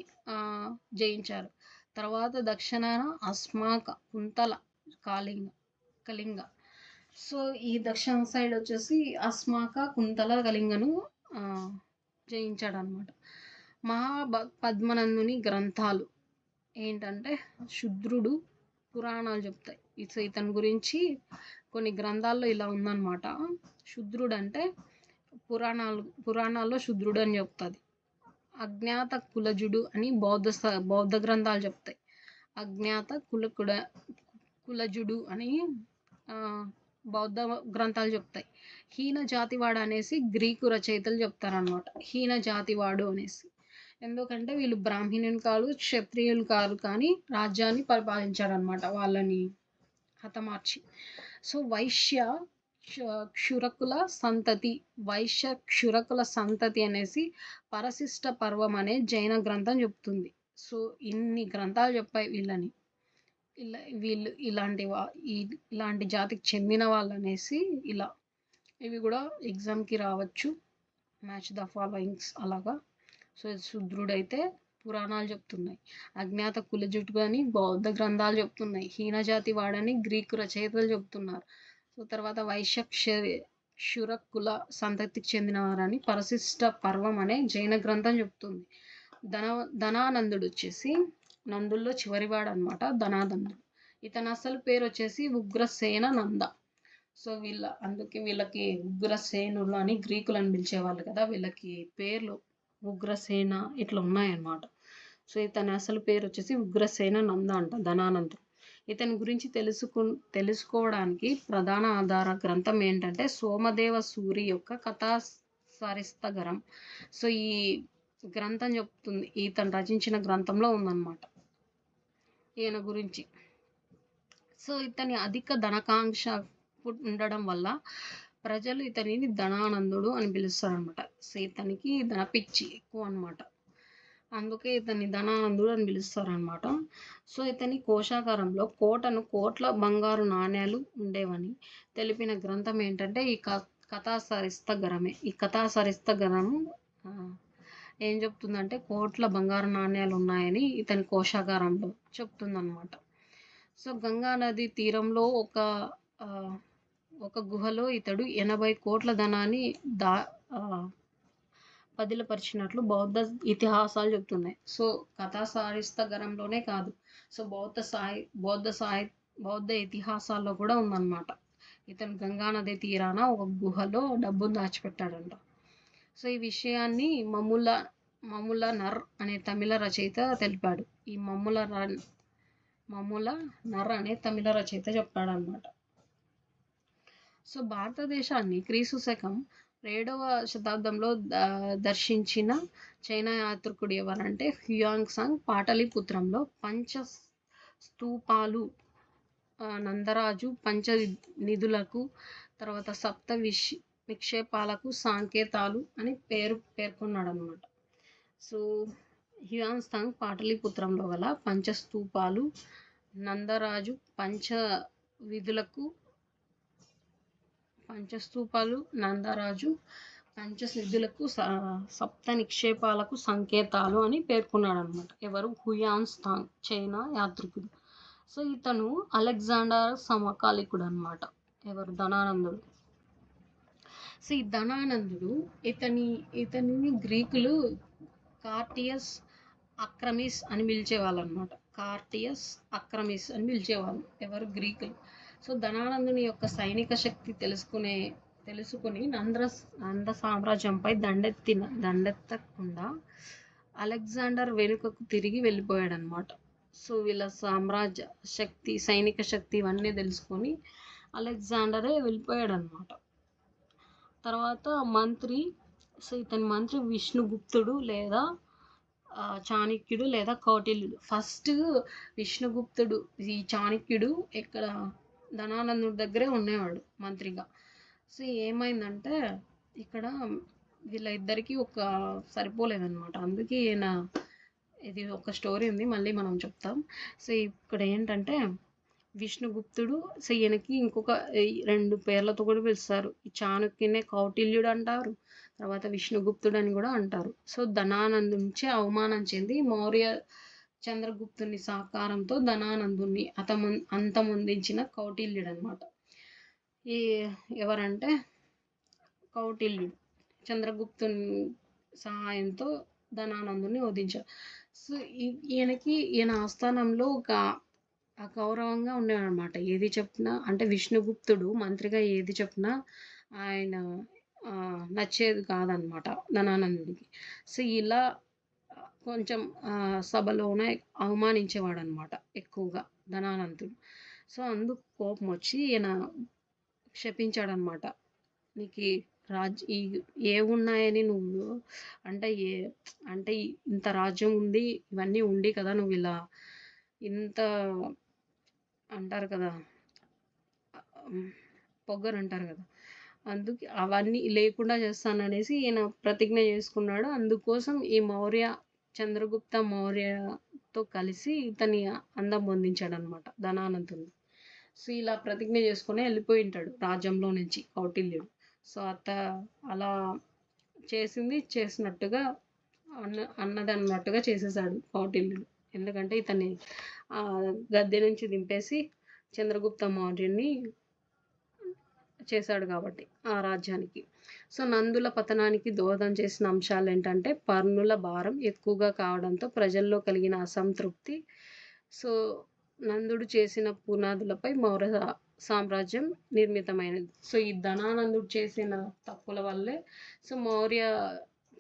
జయించారు. తర్వాత దక్షిణాన అస్మాక, కుంతల, కళింగ. సో ఈ దక్షిణ సైడ్ వచ్చేసి అస్మాక, కుంతల, కళింగను జయించాడు అనమాట. మహాపద్మనందుని గ్రంథాలు ఏంటంటే శుద్రుడు పురాణాలు చెప్తాయి. ఇతని గురించి కొన్ని గ్రంథాల్లో ఇలా ఉందన్నమాట. శుద్రుడు అంటే పురాణాల్లో శుద్రుడు అని చెప్తుంది. అజ్ఞాత కులజుడు అని బౌద్ధ గ్రంథాలు చెప్తాయి. అజ్ఞాత కులజుడు అని బౌద్ధ గ్రంథాలు చెప్తాయి. హీన జాతివాడు అనేసి గ్రీకు రచయితలు చెప్తారనమాట. హీన జాతివాడు అనేసి. ఎందుకంటే వీళ్ళు బ్రాహ్మణులు కాదు, క్షత్రియులు కాదు, కానీ రాజ్యాన్ని పరిపాలించారనమాట వాళ్ళని హతమార్చి. సో క్షురకుల సంతతి అనేసి పరశిష్ట పర్వం అనే జైన గ్రంథం చెప్తుంది. సో ఇన్ని గ్రంథాలు చెప్పాయి వీళ్ళని. వీళ్ళు ఇలాంటి జాతికి చెందిన వాళ్ళు అనేసి ఇలా. ఇవి కూడా ఎగ్జామ్కి రావచ్చు. మ్యాచ్ ద ఫాలోయింగ్స్ అలాగా. సో శుద్రుడైతే పురాణాలు చెప్తున్నాయి, అజ్ఞాత కులజుడు అని బౌద్ధ గ్రంథాలు చెప్తున్నాయి, హీనజాతి వాడని గ్రీకు రచయితలు చెప్తున్నారు. సో తర్వాత క్షురకుల సంతతికి చెందినవారని పరశిష్ట పర్వం అనే జైన గ్రంథం చెప్తుంది. ధనానందుడు వచ్చేసి నందుల్లో చివరివాడు అనమాట. ధనానందుడు. ఇతని అసలు పేరు వచ్చేసి ఉగ్రసేన నంద. సో అందుకే వీళ్ళకి ఉగ్రసేనులు అని గ్రీకులను పిలిచేవాళ్ళు కదా, వీళ్ళకి పేర్లు ఉగ్రసేన ఇట్లా ఉన్నాయన్నమాట. సో ఇతని అసలు పేరు వచ్చేసి ఉగ్రసేన నంద అంట, ధనానందుడు. ఇతని గురించి తెలుసుకోవడానికి ప్రధాన ఆధార గ్రంథం ఏంటంటే సోమదేవ సూరి యొక్క కథాసరిస్తగరం. సో ఈ గ్రంథం చెప్తుంది, ఇతను రచించిన గ్రంథంలో ఉందన్నమాట ఈయన గురించి. సో ఇతని అధిక ధనకాంక్ష ఉండడం వల్ల ప్రజలు ఇతనిని ధనానందుడు అని పిలుస్తారు అనమాట. సో ఇతనికి ధనపిచ్చి ఎక్కువ అనమాట, అందుకే ఇతన్ని ధనానందుడు అని పిలుస్తారు అనమాట. సో ఇతని కోశాగారంలో కోట్ల బంగారు నాణ్యాలు ఉండేవని తెలిపిన గ్రంథం ఏంటంటే ఈ కథాసరిస్తగరమే. ఈ కథాసరిస్తగరము ఏం చెప్తుందంటే కోట్ల బంగారు నాణ్యాలు ఉన్నాయని ఇతని కోశాగారంలో చెప్తుందన్నమాట. సో గంగా నది తీరంలో ఒక గుహలో ఇతడు 80 కోట్ల ధనాన్ని బదిలపరిచినట్లు బౌద్ధ ఇతిహాసాలు చెప్తున్నాయి. సో కథాసరిస్తగరంలోనే కాదు, సో బౌద్ధ ఇతిహాసాల్లో కూడా ఉందన్నమాట ఇతను గంగా నది తీరాన ఒక గుహలో డబ్బును దాచిపెట్టాడంట. సో ఈ విషయాన్ని మమ్ముల నర్ అనే తమిళ రచయిత తెలిపాడు. ఈ మమ్ముల నర్ అనే తమిళ రచయిత చెప్పాడనమాట. సో భారతదేశాన్ని క్రీస్తు శకం 7వ శతాబ్దంలో దర్శించిన చైనా యాత్రికుడు ఎవరంటే హ్యూయాంగ్ పాటలీపుత్రంలో పంచ స్తూపాలు, నందరాజు పంచ నిధులకు, తర్వాత సప్త నిక్షేపాలకు సంకేతాలు అని పేర్కొన్నాడు అనమాట. సో హ్యూయాంగ్ పాటలీపుత్రంలో గల పంచస్తూపాలు, నందరాజు పంచస్తూపాలు, నందరాజు పంచసిద్ధులకు, సప్త నిక్షేపాలకు సంకేతాలు అని పేర్కొన్నాడు అనమాట. ఎవరు? హ్యూయాంగ్ చైనా యాత్రికుడు. సో ఇతను అలెగ్జాండర్ సమకాలికుడు అనమాట. ఎవరు? ధనానందుడు. సో ఈ ధనానందుడు ఇతనిని గ్రీకులు కార్టియస్ అక్రమిస్ అని పిలిచేవాళ్ళు అనమాట. కార్టియస్ అక్రమిస్ అని పిలిచేవాళ్ళు. ఎవరు? గ్రీకులు. సో ధనానందుని యొక్క సైనిక శక్తి తెలుసుకుని నంద సామ్రాజ్యంపై దండెత్తకుండా అలెగ్జాండర్ వెనుకకు తిరిగి వెళ్ళిపోయాడు అనమాట. సో వీళ్ళ సామ్రాజ్య శక్తి, సైనిక శక్తి ఇవన్నీ తెలుసుకొని అలెగ్జాండరే వెళ్ళిపోయాడు అనమాట. తర్వాత ఇతని మంత్రి విష్ణుగుప్తుడు లేదా చాణక్యుడు లేదా కౌటిల్యుడు. ఫస్ట్ విష్ణుగుప్తుడు, ఈ చాణక్యుడు ఇక్కడ ధనానందుడి దగ్గరే ఉండేవాడు మంత్రిగా. సో ఏమైందంటే ఇక్కడ వీళ్ళ ఇద్దరికి సరిపోలేదన్నమాట. అందుకే ఇది ఒక స్టోరీ ఉంది, మళ్ళీ మనం చెప్తాం. సో ఇక్కడ ఏంటంటే విష్ణుగుప్తుడు, సో ఈయనకి ఇంకొక 2 పేర్లతో కూడా పిలుస్తారు. ఈ చాణక్యునే కౌటిల్యుడు అంటారు, తర్వాత విష్ణుగుప్తుడు అని కూడా అంటారు. సో ధనానందు నుంచి అవమానం చెంది మౌర్య చంద్రగుప్తుని సహకారంతో ధనానందుని అంతమొందించిన కౌటిల్యుడు అనమాట. ఎవరంటే కౌటిల్యుడు చంద్రగుప్తుని సహాయంతో ధనానందుని వధించారు. సో ఈయన ఆస్థానంలో ఒక గౌరవంగా ఉండేవాడనమాట. ఏది చెప్పినా అంటే విష్ణుగుప్తుడు మంత్రిగా ఏది చెప్పినా ఆయన నచ్చేది కాదనమాట ధనానందుడికి. సో ఇలా కొంచెం సభలోనే అవమానించేవాడు అనమాట ఎక్కువగా ధనానందుడు. సో అందుకు కోపం వచ్చి ఈయన శపించాడనమాట. నీకు ఏమున్నాయని నువ్వు అంటే ఇంత రాజ్యం ఉంది, ఇవన్నీ ఉండి కదా నువ్వు ఇలా ఇంత అంటారు కదా, పొగరు అంటారు కదా, అందుకే అవన్నీ లేకుండా చేస్తాననేసి ఈయన ప్రతిజ్ఞ చేసుకున్నాడు. అందుకోసం ఈ చంద్రగుప్త మౌర్యతో కలిసి ఇతని అందం పొందించాడు అనమాట ధనానందుని. సో ఇలా ప్రతిజ్ఞ చేసుకుని వెళ్ళిపోయి ఉంటాడు రాజ్యంలో నుంచి కౌటిల్యుడు. సో అలా చేసినట్టుగా అన్నదన్నట్టుగా చేసేసాడు కౌటిల్యుడు. ఎందుకంటే ఇతన్ని గద్దె నుంచి దింపేసి చంద్రగుప్త మౌర్యుని చేశాడు కాబట్టి ఆ రాజ్యానికి. సో నందుల పతనానికి దోహదం చేసిన అంశాలు ఏంటంటే పన్నుల భారం ఎక్కువగా కావడంతో ప్రజల్లో కలిగిన అసంతృప్తి. సో నందుడు చేసిన పునాదులపై మౌర్య సామ్రాజ్యం నిర్మితమైనది. సో ఈ ధనానందుడు చేసిన తప్పుల వల్లే సో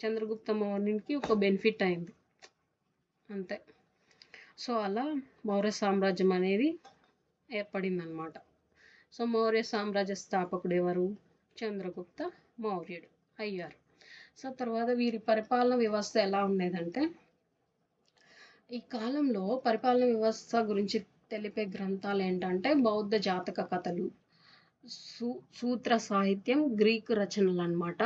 చంద్రగుప్త మౌర్యునికి ఒక బెనిఫిట్ అయింది అంతే. సో అలా మౌర్య సామ్రాజ్యం అనేది ఏర్పడిందనమాట. సో మౌర్య సామ్రాజ్య స్థాపకుడు ఎవరు? చంద్రగుప్త మౌర్యుడు అయ్యారు. సో తర్వాత వీరి పరిపాలన వ్యవస్థ ఎలా ఉండేదంటే, ఈ కాలంలో పరిపాలన వ్యవస్థ గురించి తెలిపే గ్రంథాలు ఏంటంటే బౌద్ధ జాతక కథలు, సూత్ర సాహిత్యం, గ్రీకు రచనలు అన్నమాట.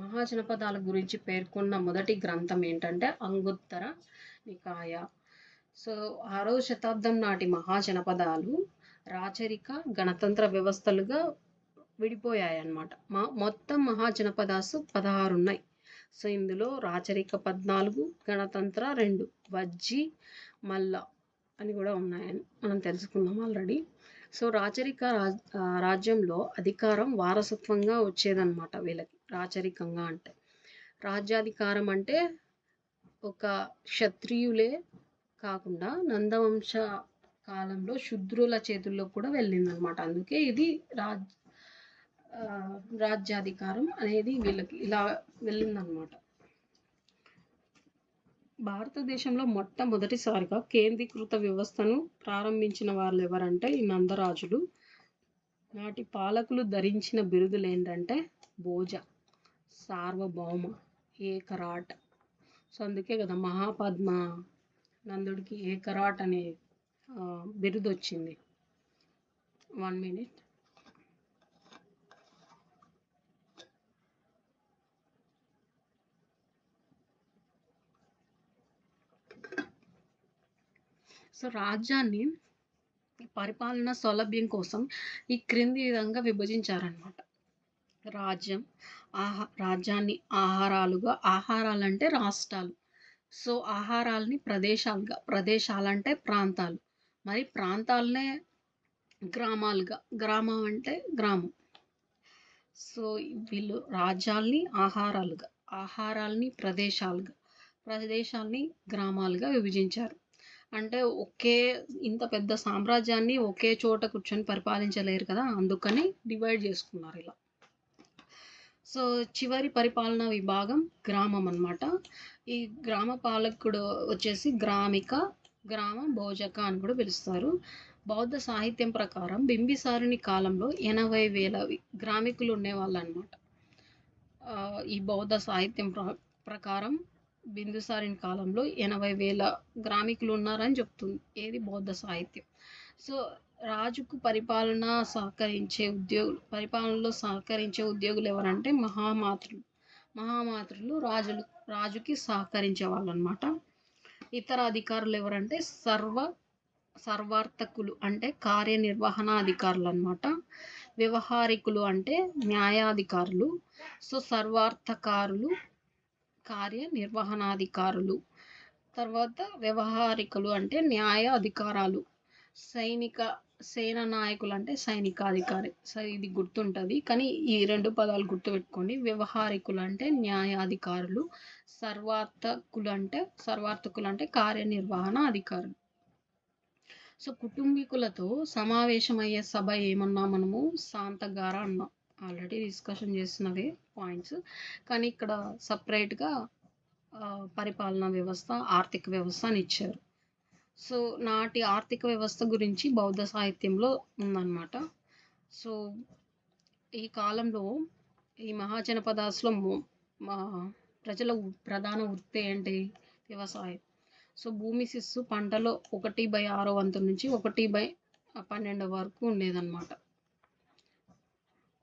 మహాజనపదాల గురించి పేర్కొన్న మొదటి గ్రంథం ఏంటంటే అంగుత్తర నికాయ. సో 6వ శతాబ్దం నాటి మహాజనపదాలు రాచరిక గణతంత్ర వ్యవస్థలుగా విడిపోయాయి అన్నమాట. మొత్తం మహాజనపదాసు 16 ఉన్నాయి. సో ఇందులో రాచరిక 14, గణతంత్ర 2, వజ్జి, మల్ల అని కూడా ఉన్నాయని మనం తెలుసుకున్నాం ఆల్రెడీ. సో రాచరిక రాజ్యంలో అధికారం వారసత్వంగా వచ్చేదన్నమాట వీళ్ళకి. రాచరికంగా అంటే రాజ్యాధికారం అంటే ఒక క్షత్రియులే కాకుండా నందవంశ కాలంలో శూద్రుల చేతుల్లో కూడా వెళ్ళిందనమాట. అందుకే ఇది రాజ్యాధికారం అనేది వీళ్ళకి ఇలా వెళ్ళిందనమాట. భారతదేశంలో మొట్టమొదటిసారిగా కేంద్రీకృత వ్యవస్థను ప్రారంభించిన వాళ్ళు ఎవరంటే ఈ నందరాజులు. నాటి పాలకులు ధరించిన బిరుదులు ఏంటంటే భోజ, సార్వభౌమ, ఏకరాట్. సో అందుకే కదా మహాపద్మ నందుడికి ఏకరాట్ అనే బిరుదు వచ్చింది. 1 minute. సో రాజ్యాన్ని పరిపాలన సౌలభ్యం కోసం ఈ క్రింది విధంగా విభజించారనమాట. రాజ్యాన్ని ఆహారాలంటే రాష్ట్రాలు. సో ఆహారాలని ప్రదేశాలంటే ప్రాంతాలు, మరి ప్రాంతాలనే గ్రామాలుగా, గ్రామం అంటే గ్రామం. సో వీళ్ళు రాజ్యాల్ని ఆహారాల్ని ప్రదేశాల్ని గ్రామాలుగా విభజించారు. అంటే ఇంత పెద్ద సామ్రాజ్యాన్ని ఒకే చోట కూర్చొని పరిపాలించలేరు కదా, అందుకని డివైడ్ చేసుకున్నారు ఇలా. సో చివరి పరిపాలనా విభాగం గ్రామం అన్నమాట. ఈ గ్రామ పాలకుడు వచ్చేసి గ్రామ భోజక అని కూడా పిలుస్తారు. బౌద్ధ సాహిత్యం ప్రకారం బింబిసారుని కాలంలో 80,000 గ్రామికులు ఉండేవాళ్ళు అనమాట. ఈ బౌద్ధ సాహిత్యం ప్రకారం బిందుసారుని కాలంలో 80,000 గ్రామికులు ఉన్నారని చెప్తుంది ఏది బౌద్ధ సాహిత్యం. సో రాజుకు పరిపాలనలో సహకరించే ఉద్యోగులు ఎవరంటే మహామాత్రులు రాజుకి సహకరించే వాళ్ళు అనమాట. ఇతర అధికారులు ఎవరంటే సర్వార్థకులు అంటే కార్యనిర్వహణ అధికారులు అనమాట. వ్యవహారికులు అంటే న్యాయాధికారులు. సో సర్వార్థకారులు కార్యనిర్వహణాధికారులు. తర్వాత వ్యవహారికులు అంటే న్యాయ అధికారాలు. సేన నాయకులు అంటే సైనికాధికారి. సో ఇది గుర్తుంటుంది, కానీ ఈ 2 పదాలు గుర్తుపెట్టుకోండి. వ్యవహారికులు అంటే న్యాయాధికారులు, సర్వార్థకులు అంటే కార్యనిర్వహణ అధికారులు. సో కుటుంబీకులతో సమావేశమయ్యే సభ ఏమన్నా మనము సాంతగార అన్నాం. ఆల్రెడీ డిస్కషన్ చేసినవే పాయింట్స్, కానీ ఇక్కడ సపరేట్గా పరిపాలనా వ్యవస్థ, ఆర్థిక వ్యవస్థ అని ఇచ్చారు. సో నాటి ఆర్థిక వ్యవస్థ గురించి బౌద్ధ సాహిత్యంలో ఉందన్నమాట. సో ఈ కాలంలో ఈ మహాజనపదాస్లో ప్రజల ప్రధాన వృత్తి ఏంటి? వ్యవసాయం. సో భూమి శిస్తు పంటలో 1/6 వంతు నుంచి 1/12 వరకు ఉండేదన్నమాట.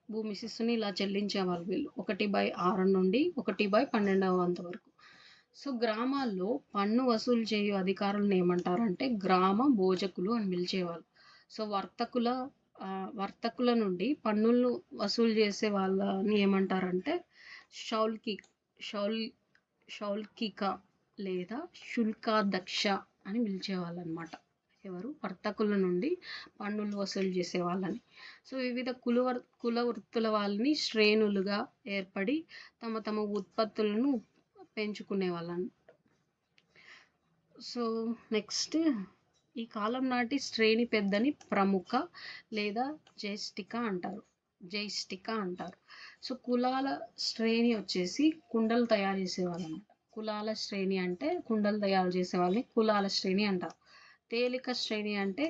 భూమి శిస్తుని ఇలా చెల్లించేవాళ్ళు వీళ్ళు 1/6 నుండి 1/12 వంతు వరకు. సో గ్రామాల్లో పన్ను వసూలు చేయు అధికారులను ఏమంటారంటే గ్రామ భోజకులు అని పిలిచేవాళ్ళు. సో వర్తకుల నుండి పన్నులను వసూలు చేసే వాళ్ళని ఏమంటారంటే శౌల్కిక లేదా శుల్కాధ్యక్ష అని పిలిచేవాళ్ళు అనమాట. ఎవరు? వర్తకుల నుండి పన్నులు వసూలు చేసే వాళ్ళని. సో వివిధ కుల వృత్తుల వాళ్ళని శ్రేణులుగా ఏర్పడి తమ ఉత్పత్తులను పెంచుకునే వాళ్ళని. సో నెక్స్ట్, ఈ కాలం నాటి శ్రేణి పెద్దని ప్రముఖ లేదా జ్యేష్ఠిక అంటారు. సో కులాల శ్రేణి వచ్చేసి కుండలు తయారు చేసేవాళ్ళు అనమాట. కులాల శ్రేణి అంటే కుండలు తయారు చేసే వాళ్ళని కులాల శ్రేణి అంటారు. తేలిక శ్రేణి అంటే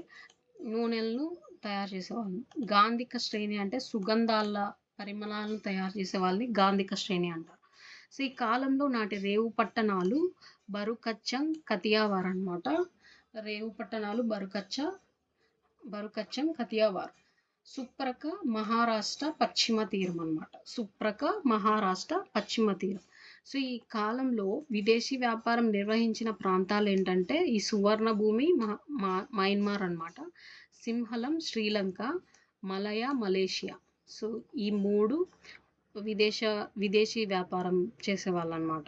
నూనెలను తయారు చేసేవాళ్ళు. గాంధిక శ్రేణి అంటే సుగంధాల పరిమళాలను తయారు చేసే వాళ్ళని గాంధిక శ్రేణి అంటారు. సో ఈ కాలంలో నాటి రేవు పట్టణాలు బరుకచ్చం, కతియావార్ అనమాట. రేవు పట్టణాలు బరుకచ్చం, కతియావార్. సుప్రక మహారాష్ట్ర పశ్చిమ తీరం అనమాట. మహారాష్ట్ర పశ్చిమ తీరం. సో ఈ కాలంలో విదేశీ వ్యాపారం నిర్వహించిన ప్రాంతాలు ఏంటంటే ఈ సువర్ణ భూమి, మయన్మార్ అనమాట, సింహలం శ్రీలంక, మలేషియా. సో ఈ 3 విదేశీ వ్యాపారం చేసేవాళ్ళు అనమాట.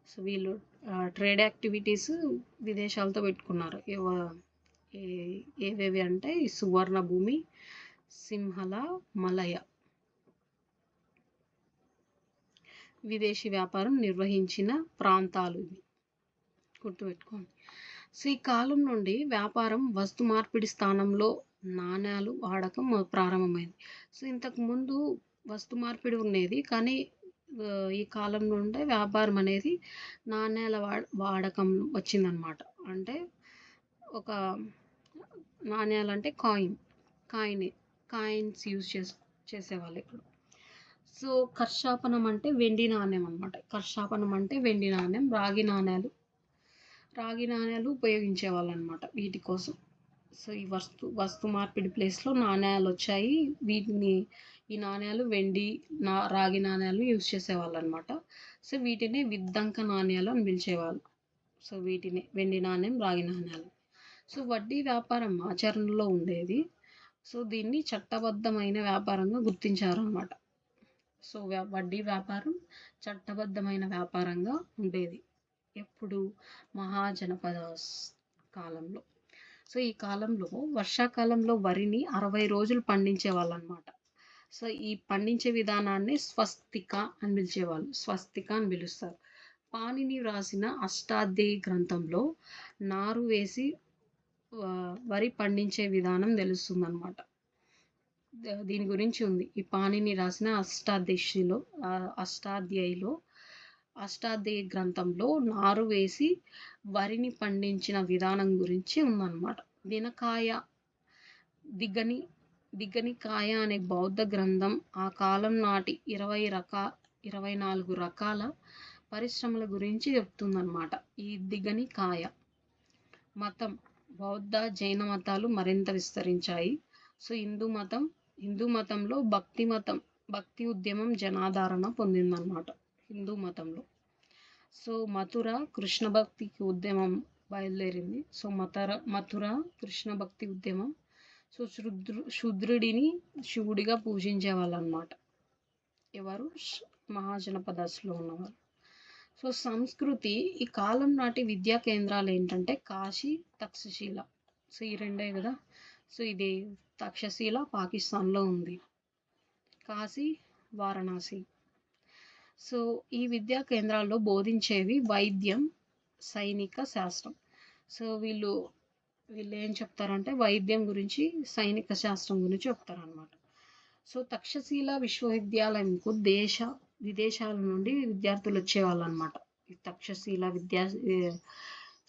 సో వీళ్ళు ట్రేడ్ యాక్టివిటీస్ విదేశాలతో పెట్టుకున్నారు. ఏవేవి అంటే ఈ సువర్ణ భూమి, సింహల, మలయ విదేశీ వ్యాపారం నిర్వహించిన ప్రాంతాలు ఇవి గుర్తుపెట్టుకోండి. సో ఈ కాలం నుండి వ్యాపారం వస్తు మార్పిడి స్థానంలో నాణేలు వాడకం ప్రారంభమైంది. సో ఇంతకుముందు వస్తు మార్పిడి ఉండేది. కానీ ఈ కాలం నుండే వ్యాపారం అనేది నాణేల వాడకం వచ్చిందనమాట. అంటే ఒక నాణేలంటే కాయిన్ కాయిన్స్ యూజ్ చేసేవాళ్ళు ఇప్పుడు. సో కర్షాపనం అంటే వెండి నాణ్యం అనమాట. కర్షాపనం అంటే వెండి నాణ్యం. రాగి నాణేలు ఉపయోగించేవాళ్ళు అనమాట వీటి కోసం. సో ఈ వస్తు మార్పిడి ప్లేస్లో నాణేలు వచ్చాయి. ఈ నాణేలు వెండి రాగి నాణేలు యూజ్ చేసేవాళ్ళు అనమాట. సో వీటిని విద్దంక నాణేలు అని పిలిచేవాళ్ళు. సో వీటిని వెండి నాణ్యం, రాగి నాణేలు. సో వడ్డీ వ్యాపారం ఆచరణలో ఉండేది. సో దీన్ని చట్టబద్ధమైన వ్యాపారంగా గుర్తించారనమాట. సో వడ్డీ వ్యాపారం చట్టబద్ధమైన వ్యాపారంగా ఉండేది. ఎప్పుడు? మహాజనపదాస్ కాలంలో. సో ఈ కాలంలో వర్షాకాలంలో వరిని 60 రోజులు పండించేవాళ్ళు అనమాట. సో ఈ పండించే విధానాన్ని స్వస్తిక అని పిలిచేవాళ్ళు. స్వస్తిక అని పిలుస్తారు. పాణిని వ్రాసిన అష్టాధ్యాయి గ్రంథంలో నారు వేసి వరి పండించే విధానం తెలుస్తుందన్నమాట. దీని గురించి ఉంది. ఈ పాణిని రాసిన అష్టాధ్యాయి గ్రంథంలో నారు వేసి వరిని పండించిన విధానం గురించి ఉందన్నమాట. దిగ్గని కాయ అనే బౌద్ధ గ్రంథం ఆ కాలం నాటి 24 రకాల పరిశ్రమల గురించి చెప్తుందన్నమాట. ఈ దిగ్గని కాయ మతం బౌద్ధ జైన మతాలు మరింత విస్తరించాయి. సో హిందూ మతంలో భక్తి ఉద్యమం జనాదరణ పొందిందన్నమాట హిందూ మతంలో. సో మథుర కృష్ణ భక్తికి ఉద్యమం బయలుదేరింది. సో మథుర కృష్ణ భక్తి ఉద్యమం. సో శుద్రుడిని శివుడిగా పూజించేవాళ్ళు అనమాట. ఎవరు? మహాజనపదాస్లో ఉన్నవారు. సో సంస్కృతి ఈ కాలం నాటి విద్యా కేంద్రాలు ఏంటంటే కాశీ, తక్షశిల. సో ఈ రెండే కదా. సో ఇది తక్షశిల పాకిస్తాన్లో ఉంది, కాశీ వారణాసి. సో ఈ విద్యా కేంద్రాల్లో బోధించేవి వైద్యం, సైనిక శాస్త్రం. సో వీళ్ళు ఏం చెప్తారంటే వైద్యం గురించి, సైనిక శాస్త్రం గురించి చెప్తారనమాట. సో తక్షశిల విశ్వవిద్యాలయంకు విదేశాల నుండి విద్యార్థులు వచ్చేవాళ్ళు అనమాట. ఈ తక్షశిల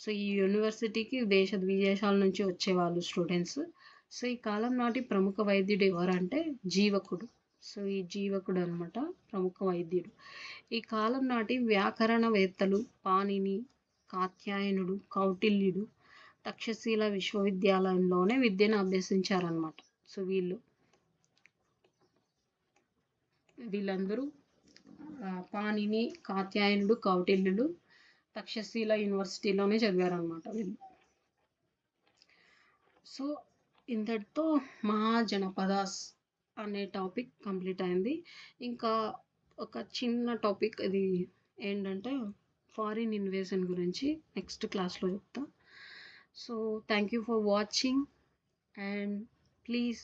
సో ఈ యూనివర్సిటీకి విదేశాల నుంచి వచ్చేవాళ్ళు స్టూడెంట్స్. సో ఈ కాలం నాటి ప్రముఖ వైద్యుడు ఎవరంటే జీవకుడు. సో ఈ జీవకుడు అనమాట ప్రముఖ వైద్యుడు. ఈ కాలం నాటి వ్యాకరణవేత్తలు పాణిని, కాత్యాయనుడు, కౌటిల్యుడు తక్షశిల విశ్వవిద్యాలయంలోనే విద్యను అభ్యసించారనమాట. సో వీళ్ళందరూ పాణిని, కాత్యాయనుడు, కౌటిల్యుడు తక్షశిల యూనివర్సిటీలోనే చదివారనమాట వీళ్ళు. సో ఇంతటితో మహాజనపదాస్ అనే టాపిక్ కంప్లీట్ అయింది. ఇంకా ఒక చిన్న టాపిక్ ఇది ఏంటంటే ఫారిన్ ఇన్వేషన్ గురించి నెక్స్ట్ క్లాస్లో చెప్తా. So thank you for watching and please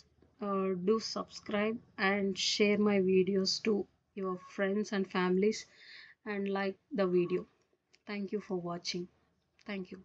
do subscribe and share my videos to your friends and families and like the video. Thank you for watching. Thank you.